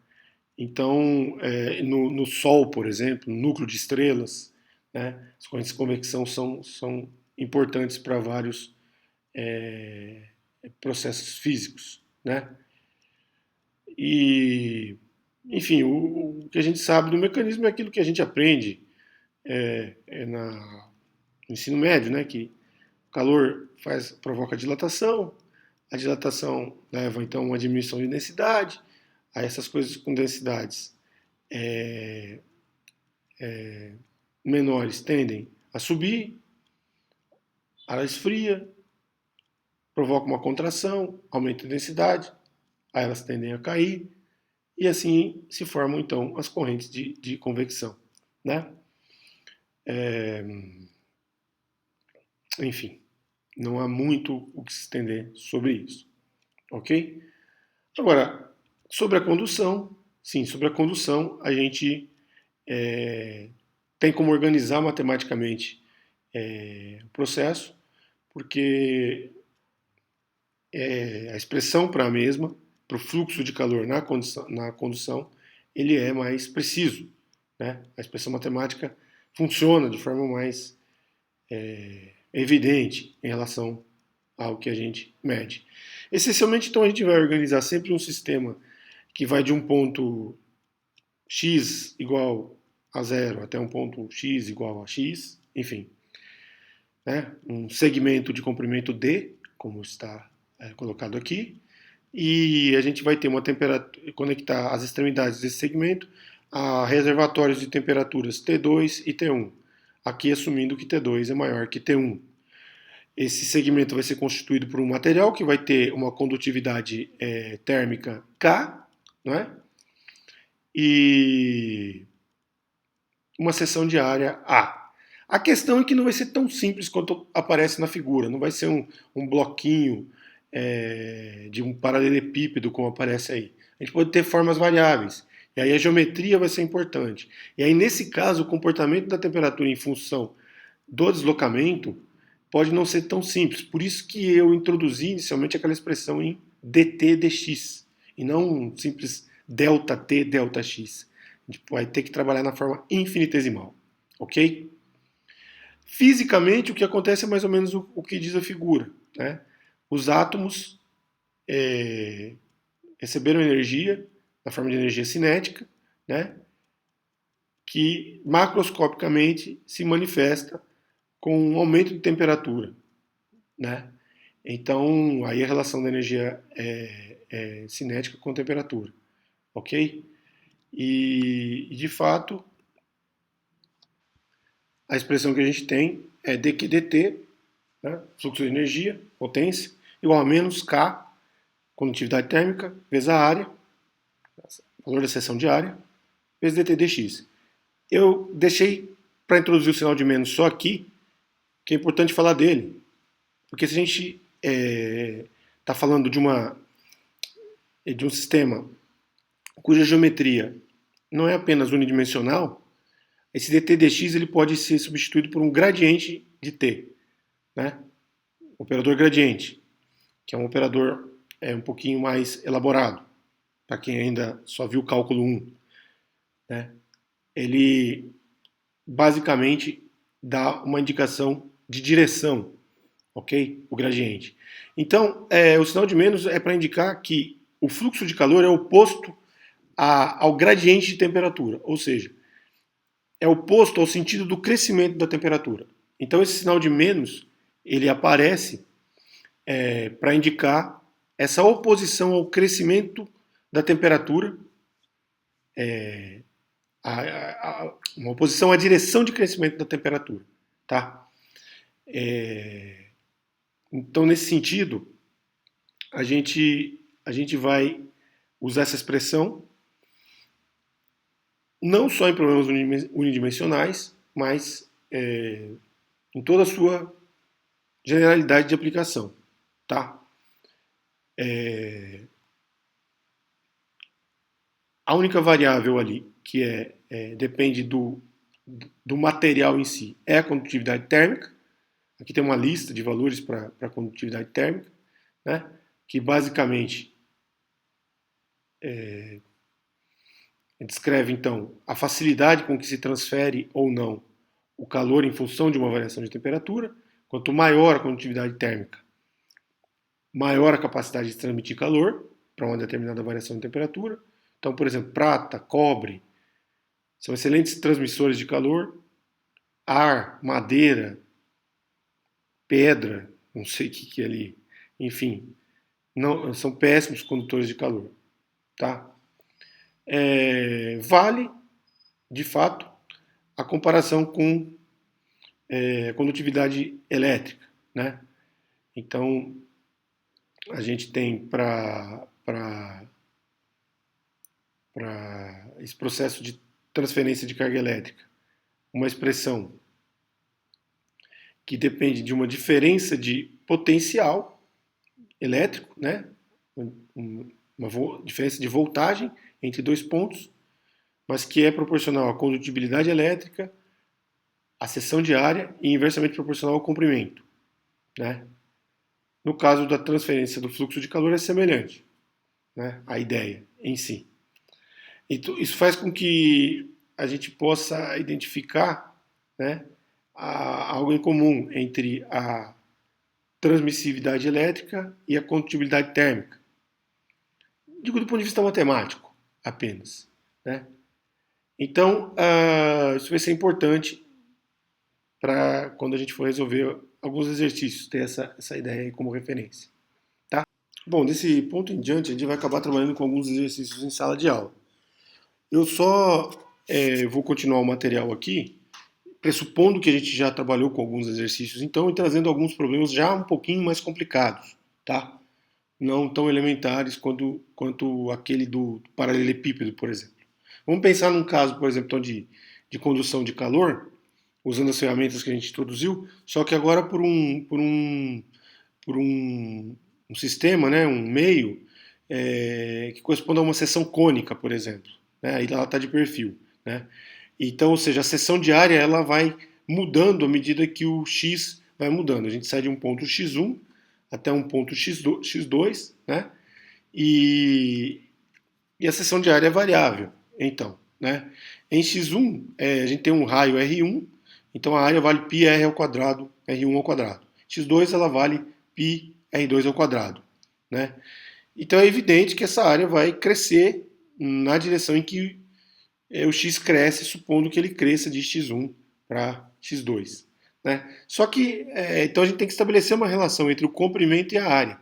Então, no Sol, por exemplo, no núcleo de estrelas, né, as correntes de convecção são importantes para vários processos físicos, né? E, enfim, o que a gente sabe do mecanismo é aquilo que a gente aprende no ensino médio, né? Que o calor provoca dilatação, a dilatação leva então a uma diminuição de densidade, aí essas coisas com densidades menores tendem a subir, ela esfria, provoca uma contração, aumenta a densidade, aí elas tendem a cair, e assim se formam então as correntes de convecção, né? Enfim, não há muito o que se estender sobre isso, ok? Agora, sobre a condução, sim, sobre a condução a gente tem como organizar matematicamente o processo, porque a expressão para a mesma, para o fluxo de calor na condução, ele é mais preciso, né? A expressão matemática funciona de forma mais evidente em relação ao que a gente mede. Essencialmente, então, a gente vai organizar sempre um sistema que vai de um ponto x igual a zero até um ponto x igual a x, enfim, né? Um segmento de comprimento d, como está colocado aqui, e a gente vai ter uma temperatura, conectar as extremidades desse segmento a reservatórios de temperaturas T2 e T1, aqui assumindo que T2 é maior que T1. Esse segmento vai ser constituído por um material que vai ter uma condutividade térmica K, não é? E uma seção de área A. A questão é que não vai ser tão simples quanto aparece na figura, não vai ser um bloquinho de um paralelepípedo como aparece aí. A gente pode ter formas variáveis, e aí a geometria vai ser importante. E aí, nesse caso, o comportamento da temperatura em função do deslocamento pode não ser tão simples. Por isso que eu introduzi inicialmente aquela expressão em dt dx, e não um simples ΔT ΔX. A gente vai ter que trabalhar na forma infinitesimal, ok? Fisicamente, o que acontece é mais ou menos o que diz a figura, né? Os átomos receberam energia na forma de energia cinética, né? Que macroscopicamente se manifesta com um aumento de temperatura, né? Então, aí a relação da energia cinética com temperatura, ok? E de fato, a expressão que a gente tem é dQdt, né? Fluxo de energia, potência, igual a menos K, condutividade térmica, vezes a área, valor da seção de área, vezes dt dx. Eu deixei para introduzir o sinal de menos só aqui, que é importante falar dele, porque se a gente está falando de um sistema cuja geometria não é apenas unidimensional, esse dt dx ele pode ser substituído por um gradiente de t, né? Operador gradiente, que é um operador um pouquinho mais elaborado, para quem ainda só viu o cálculo 1. Né? Ele basicamente dá uma indicação de direção, ok? O gradiente. Então, o sinal de menos é para indicar que o fluxo de calor é oposto ao gradiente de temperatura, ou seja, é oposto ao sentido do crescimento da temperatura. Então, esse sinal de menos ele aparece para indicar essa oposição ao crescimento da temperatura, uma oposição à direção de crescimento da temperatura, tá? Então, nesse sentido, a gente vai usar essa expressão não só em problemas unidimensionais, mas em toda a sua generalidade de aplicação, tá? A única variável ali que depende do material em si é a condutividade térmica. Aqui tem uma lista de valores para a condutividade térmica, né? Que basicamente descreve então a facilidade com que se transfere ou não o calor em função de uma variação de temperatura. Quanto maior a condutividade térmica, maior a capacidade de transmitir calor para uma determinada variação de temperatura. Então, por exemplo, prata, cobre são excelentes transmissores de calor. Ar, madeira, pedra, não sei o que é ali, enfim, não, são péssimos condutores de calor. Tá? Vale, de fato, a comparação com condutividade elétrica. Né? Então, a gente tem para esse processo de transferência de carga elétrica uma expressão que depende de uma diferença de potencial elétrico, né? Uma diferença de voltagem entre dois pontos, mas que é proporcional à condutibilidade elétrica, à seção de área e inversamente proporcional ao comprimento. Né? No caso da transferência do fluxo de calor é semelhante, né? A ideia em si. Isso faz com que a gente possa identificar, né, algo em comum entre a transmissividade elétrica e a condutibilidade térmica. Digo do ponto de vista matemático apenas. Né? Então, isso vai ser importante para quando a gente for resolver alguns exercícios, ter essa ideia aí como referência. Tá? Bom, desse ponto em diante, a gente vai acabar trabalhando com alguns exercícios em sala de aula. Eu só vou continuar o material aqui, pressupondo que a gente já trabalhou com alguns exercícios, então, e trazendo alguns problemas já um pouquinho mais complicados, tá? Não tão elementares quanto aquele do paralelepípedo, por exemplo. Vamos pensar num caso, por exemplo, então, de condução de calor, usando as ferramentas que a gente introduziu, só que agora por um sistema, né, um meio, que corresponde a uma seção cônica, por exemplo. Né? Aí ela está de perfil. Né? Então, ou seja, a seção de área ela vai mudando à medida que o x vai mudando. A gente sai de um ponto x1 até um ponto x2, né? E a seção de área é variável. Então, né? Em x1, a gente tem um raio R1, então a área vale πr ao quadrado, R1 ao quadrado. X2 ela vale π R2 ao quadrado. Né? Então é evidente que essa área vai crescer na direção em que o x cresce, supondo que ele cresça de x1 para x2. Né? Só que, então a gente tem que estabelecer uma relação entre o comprimento e a área.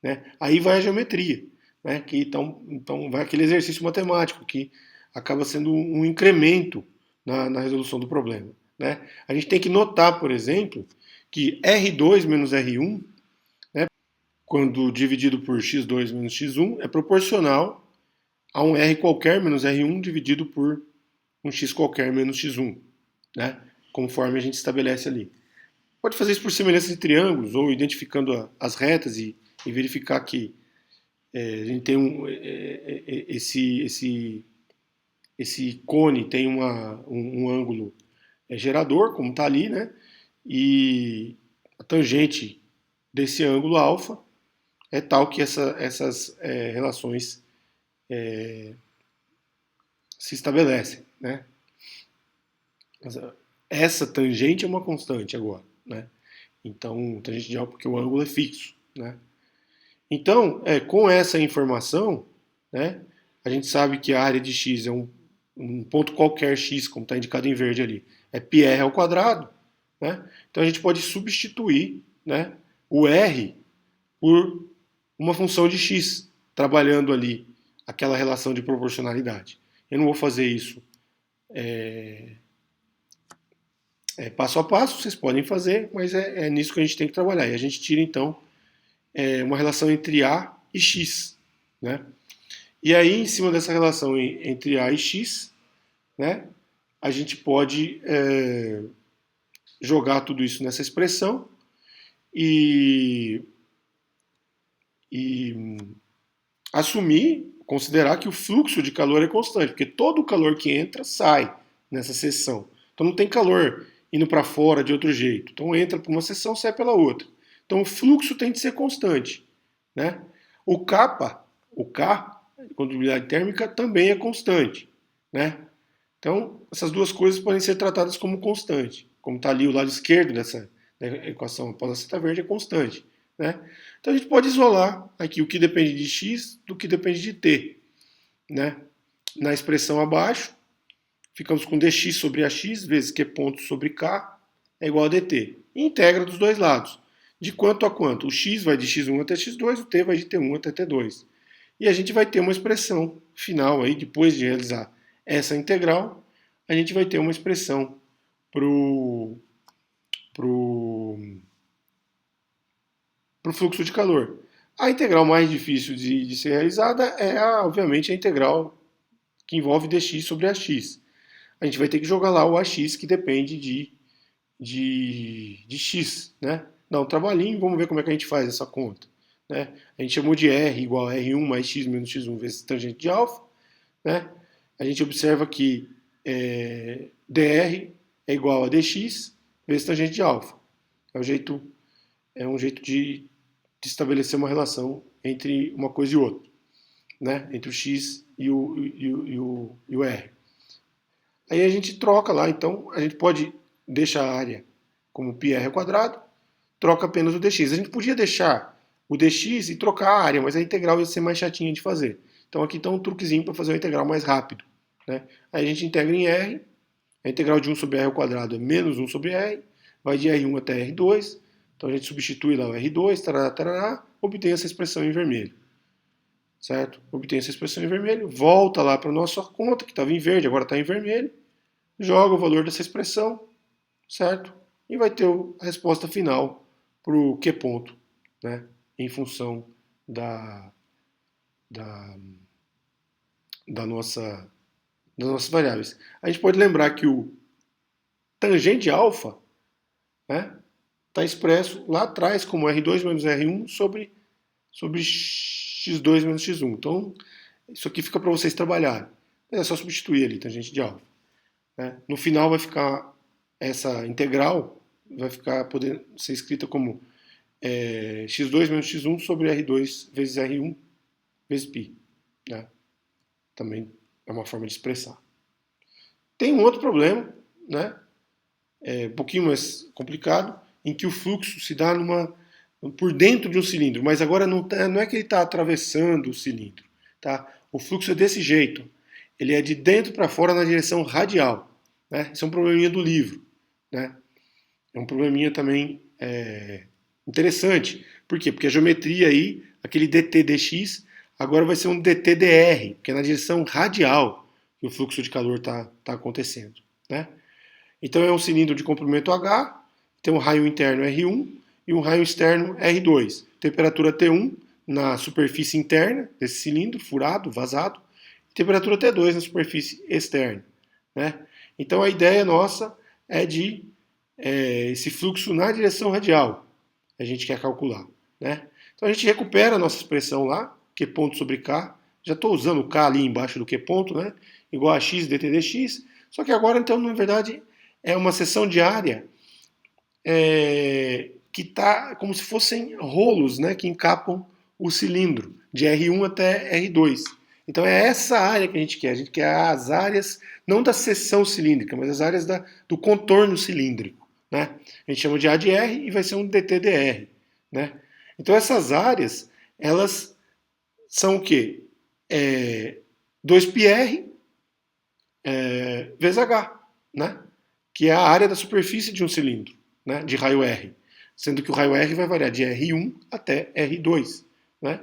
Né? Aí vai a geometria. Né? Então vai aquele exercício matemático que acaba sendo um incremento na resolução do problema. Né? A gente tem que notar, por exemplo, que R2 menos R1, né, quando dividido por x2 menos x1, é proporcional a um R qualquer menos R1 dividido por um x qualquer menos x1, né, conforme a gente estabelece ali. Pode fazer isso por semelhança de triângulos ou identificando as retas e verificar que a gente tem esse cone tem um ângulo gerador, como está ali, né? E a tangente desse ângulo alfa é tal que essas relações se estabelecem. Né? Essa tangente é uma constante agora. Né? Então, tangente de alfa porque o ângulo é fixo. Né? Então, com essa informação, né, a gente sabe que a área de x é um ponto qualquer x, como está indicado em verde ali, é πr ao quadrado. Né? Então a gente pode substituir, né, o r por uma função de x, trabalhando ali aquela relação de proporcionalidade. Eu não vou fazer isso passo a passo, vocês podem fazer, mas é nisso que a gente tem que trabalhar. E a gente tira então uma relação entre a e x. Né? E aí, em cima dessa relação entre a e x, né, a gente pode jogar tudo isso nessa expressão e e assumir, considerar que o fluxo de calor é constante, porque todo o calor que entra sai nessa seção. Então não tem calor indo para fora de outro jeito. Então entra por uma seção, sai pela outra. Então o fluxo tem de ser constante, né? O kappa, o K, condutibilidade térmica, também é constante, né? Então essas duas coisas podem ser tratadas como constante, como está ali o lado esquerdo dessa equação após a seta verde é constante, né? Então a gente pode isolar aqui o que depende de x do que depende de t, né? Na expressão abaixo, ficamos com dx sobre ax vezes q ponto sobre k é igual a dt. E integra dos dois lados. De quanto a quanto? O x vai de x1 até x2, o t vai de t1 até t2. E a gente vai ter uma expressão final aí, depois de realizar essa integral, a gente vai ter uma expressão para o fluxo de calor. A integral mais difícil de ser realizada é, obviamente, a integral que envolve dx sobre ax. A gente vai ter que jogar lá o ax que depende de x, né? Dá um trabalhinho, vamos ver como é que a gente faz essa conta. Né? A gente chamou de R igual a R1 mais x menos x1 vezes tangente de alfa. Né? A gente observa que dr é igual a dx vezes tangente de alfa. É um jeito de estabelecer uma relação entre uma coisa e outra, né? Entre o x e o r. Aí a gente troca lá, então a gente pode deixar a área como πr ao quadrado, troca apenas o dx. A gente podia deixar o dx e trocar a área, mas a integral ia ser mais chatinha de fazer. Então aqui está um truquezinho para fazer uma integral mais rápido. Né? Aí a gente integra em r, a integral de 1 sobre r ao quadrado é menos 1 sobre r, vai de r1 até r2, então a gente substitui lá o r2, tarará, tarará, obtém essa expressão em vermelho. Certo? Obtém essa expressão em vermelho, volta lá para a nossa conta, que estava em verde, agora está em vermelho, joga o valor dessa expressão, certo? E vai ter a resposta final para o Q ponto, né? Em função da, da, das nossas variáveis. A gente pode lembrar que o tangente alfa, né, está expresso lá atrás como R2 menos R1 sobre x2 menos x1. Então, isso aqui fica para vocês trabalharem. É só substituir ali, tangente de alfa. Né? No final vai ficar essa integral, vai ficar podendo ser escrita como x2 menos x1 sobre R2 vezes R1 vezes π. Né? Também é uma forma de expressar. Tem um outro problema, né? Um pouquinho mais complicado, em que o fluxo se dá por dentro de um cilindro, mas agora não é que ele está atravessando o cilindro. Tá? O fluxo é desse jeito. Ele é de dentro para fora na direção radial. Né? Isso é um probleminha do livro. Né? É um probleminha também interessante. Por quê? Porque a geometria aí, aquele dt dx, agora vai ser um dt dr, que é na direção radial que o fluxo de calor está acontecendo. Né? Então é um cilindro de comprimento H, tem um raio interno R1 e um raio externo R2. Temperatura T1 na superfície interna desse cilindro, furado, vazado, e temperatura T2 na superfície externa. Né? Então a ideia nossa é de esse fluxo na direção radial, a gente quer calcular. Né? Então a gente recupera a nossa expressão lá, Q ponto sobre K, já estou usando o K ali embaixo do Q ponto, né? Igual a x dt dx, só que agora então na verdade é uma seção de área que está como se fossem rolos, né, que encapam o cilindro, de R1 até R2. Então é essa área que a gente quer as áreas, não da seção cilíndrica, mas as áreas do contorno cilíndrico. Né? A gente chama de A de R e vai ser um dTdr. Né? Então essas áreas, elas são o quê? 2πr vezes H, né? Que é a área da superfície de um cilindro, né? De raio R. Sendo que o raio R vai variar de R1 até R2. Né?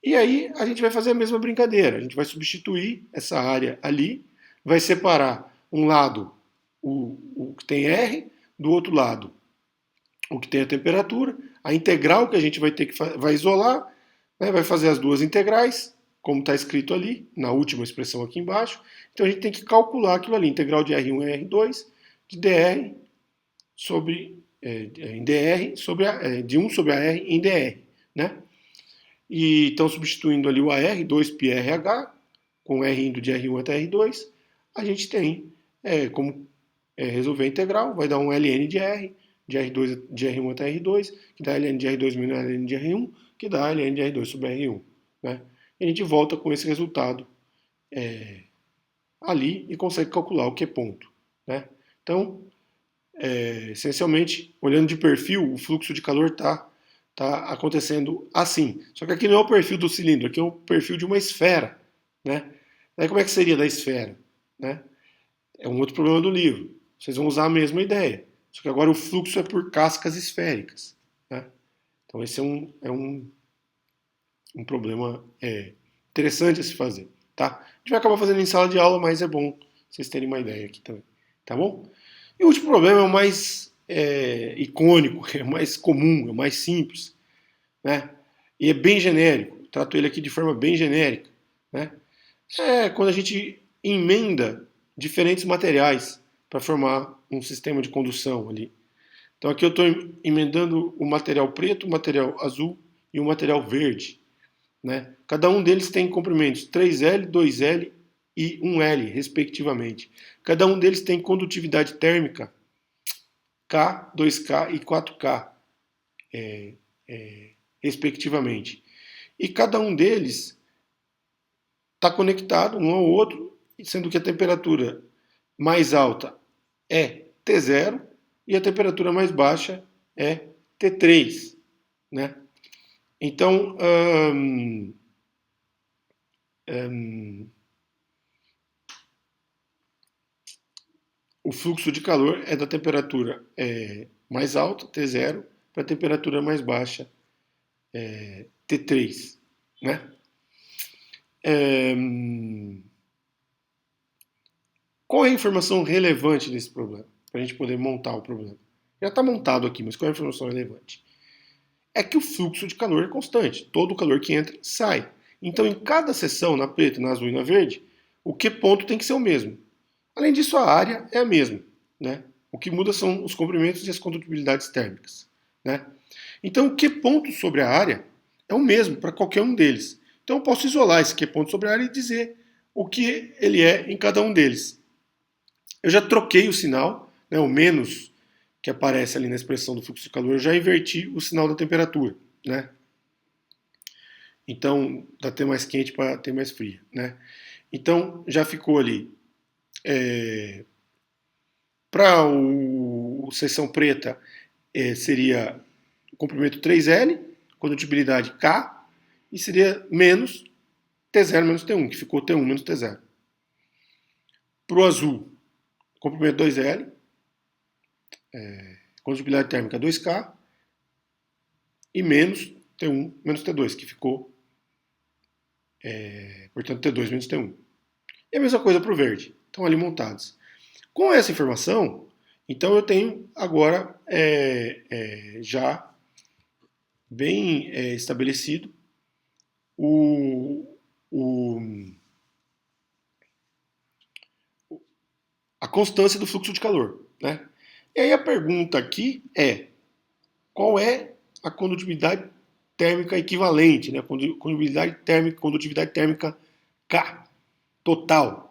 E aí a gente vai fazer a mesma brincadeira. A gente vai substituir essa área ali, vai separar um lado o que tem R, do outro lado o que tem a temperatura, a integral que a gente vai ter que vai isolar, né? Vai fazer as duas integrais, como está escrito ali, na última expressão aqui embaixo. Então a gente tem que calcular aquilo ali, integral de R1 e R2, de dr sobre em dr sobre de 1 sobre a r em dr, né? E então, substituindo ali o AR, 2πRH, com R indo de R1 até R2, a gente tem como resolver a integral, vai dar um ln de R, de R2 de R1 até R2, que dá ln de R2 menos ln de R1, que dá ln de R2 sobre R1. Né? E a gente volta com esse resultado ali e consegue calcular o Q ponto. Né? Então, essencialmente, olhando de perfil, o fluxo de calor está acontecendo assim. Só que aqui não é o perfil do cilindro, aqui é o perfil de uma esfera. Né? Daí como é que seria da esfera? Né? É um outro problema do livro. Vocês vão usar a mesma ideia. Só que agora o fluxo é por cascas esféricas. Né? Então esse é um problema interessante a se fazer. Tá? A gente vai acabar fazendo em sala de aula, mas é bom vocês terem uma ideia aqui também. Tá bom? E o último problema é o mais icônico, é o mais comum, é o mais simples. Né? E é bem genérico. Eu trato ele aqui de forma bem genérica. Né? É quando a gente emenda diferentes materiais para formar um sistema de condução ali. Então aqui eu estou emendando o material preto, o material azul e o material verde. Né? Cada um deles tem comprimentos 3L, 2L e 1L, respectivamente. Cada um deles tem condutividade térmica K, 2K e 4K, respectivamente. E cada um deles está conectado um ao outro, sendo que a temperatura mais alta é T0 e a temperatura mais baixa é T3. Né? Então, o fluxo de calor é da temperatura mais alta, T0, para a temperatura mais baixa, T3. Né? Qual é a informação relevante desse problema? Para a gente poder montar o problema. Já está montado aqui, mas qual é a informação relevante? É que o fluxo de calor é constante. Todo o calor que entra, sai. Então, em cada seção, na preta, na azul e na verde, o Q ponto tem que ser o mesmo. Além disso, a área é a mesma. Né? O que muda são os comprimentos e as condutibilidades térmicas. Né? Então, o Q ponto sobre a área é o mesmo para qualquer um deles. Então, eu posso isolar esse Q ponto sobre a área e dizer o que ele é em cada um deles. Eu já troquei o sinal, né, o menos que aparece ali na expressão do fluxo de calor, eu já inverti o sinal da temperatura. Né? Então, da T mais quente para T mais fria. Né? Então, já ficou ali. Para o seção preta, seria o comprimento 3L, condutibilidade K, e seria menos T0 menos T1, que ficou T1 menos T0. Para o azul, comprimento 2L, condutibilidade térmica 2K, e menos T1 menos T2, que ficou, portanto, T2 menos T1. E a mesma coisa para o verde. Estão ali montados. Com essa informação, então eu tenho agora já bem estabelecido a constância do fluxo de calor. Né? E aí a pergunta aqui é: qual é a condutividade térmica equivalente? Né? Condutividade térmica K total.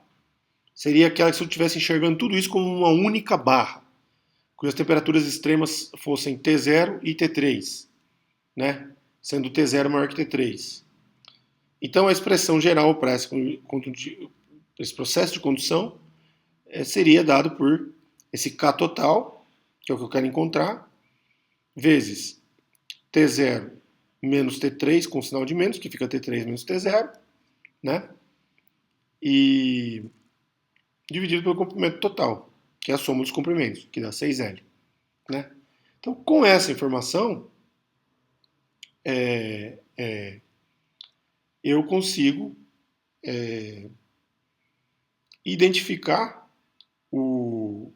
Seria aquela que se eu estivesse enxergando tudo isso como uma única barra, cujas temperaturas extremas fossem T0 e T3, né? Sendo T0 maior que T3. Então a expressão geral para esse processo de condução seria dado por esse K total, que é o que eu quero encontrar, vezes T0 menos T3 com sinal de menos, que fica T3 menos T0, né? E dividido pelo comprimento total, que é a soma dos comprimentos, que dá 6L. Né? Então, com essa informação, eu consigo identificar o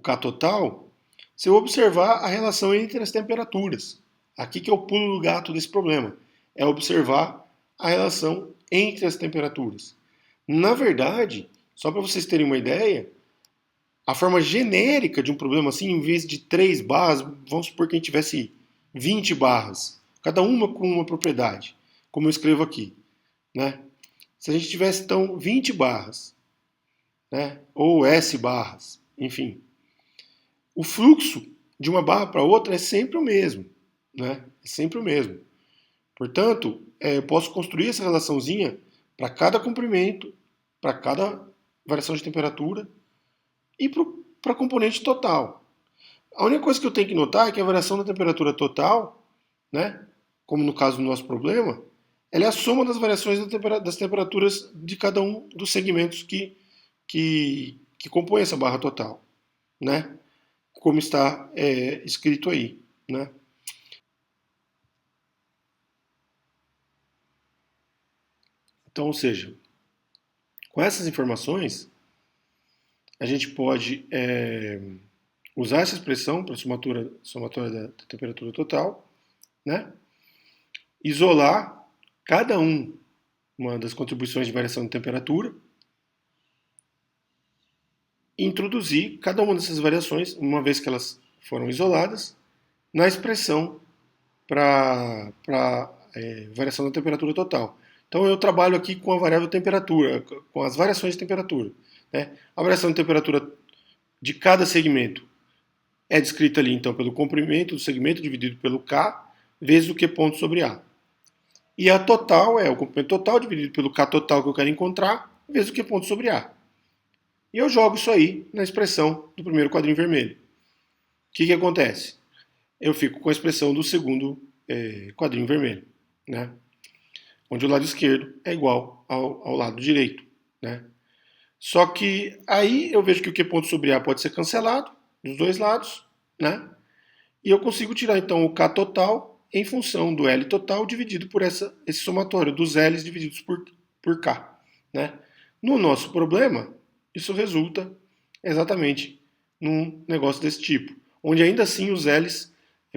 K total se eu observar a relação entre as temperaturas. Aqui que é o pulo do gato desse problema. É observar a relação entre as temperaturas. Na verdade, só para vocês terem uma ideia, A forma genérica de um problema assim, em vez de 3 barras, vamos supor que a gente tivesse 20 barras, cada uma com uma propriedade, como eu escrevo aqui, né? Se a gente tivesse então 20 barras, né, ou S barras, enfim, o fluxo de uma barra para outra é sempre o mesmo, né? É sempre o mesmo. Portanto, eu posso construir essa relaçãozinha para cada comprimento, para cada variação de temperatura e para a componente total. A única coisa que eu tenho que notar é que a variação da temperatura total, né, como no caso do nosso problema, ela é a soma das variações das temperaturas de cada um dos segmentos que compõem essa barra total, né? Como está escrito aí, né? Então, ou seja, com essas informações, a gente pode usar essa expressão para somatória da temperatura total, né? Isolar cada uma das contribuições de variação de temperatura e introduzir cada uma dessas variações, uma vez que elas foram isoladas, na expressão para variação da temperatura total. Então eu trabalho aqui com a variável temperatura, com as variações de temperatura. Né? A variação de temperatura de cada segmento é descrita ali então pelo comprimento do segmento dividido pelo K vezes o Q ponto sobre A. E a total é o comprimento total dividido pelo K total que eu quero encontrar vezes o Q ponto sobre A. E eu jogo isso aí na expressão do primeiro quadrinho vermelho. O que acontece? Eu fico com a expressão do segundo quadrinho vermelho, né? Onde o lado esquerdo é igual ao lado direito, né? Só que aí eu vejo que o Q ponto sobre A pode ser cancelado dos dois lados, né? E eu consigo tirar então o K total em função do L total dividido por esse somatório dos L's divididos por K, né? No nosso problema, isso resulta exatamente num negócio desse tipo, onde ainda assim os L's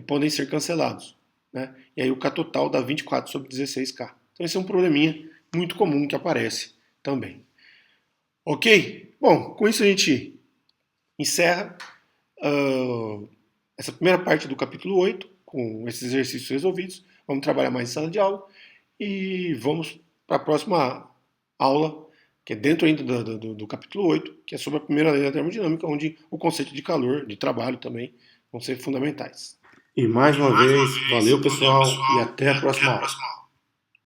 podem ser cancelados, né? E aí o K total dá 24 sobre 16K. Então esse é um probleminha muito comum que aparece também. Ok? Bom, com isso a gente encerra essa primeira parte do capítulo 8, com esses exercícios resolvidos. Vamos trabalhar mais em sala de aula e vamos para a próxima aula, que é dentro ainda do capítulo 8, que é sobre a primeira lei da termodinâmica, onde o conceito de calor, de trabalho também, vão ser fundamentais. E mais uma vez, valeu pessoal e até a próxima aula.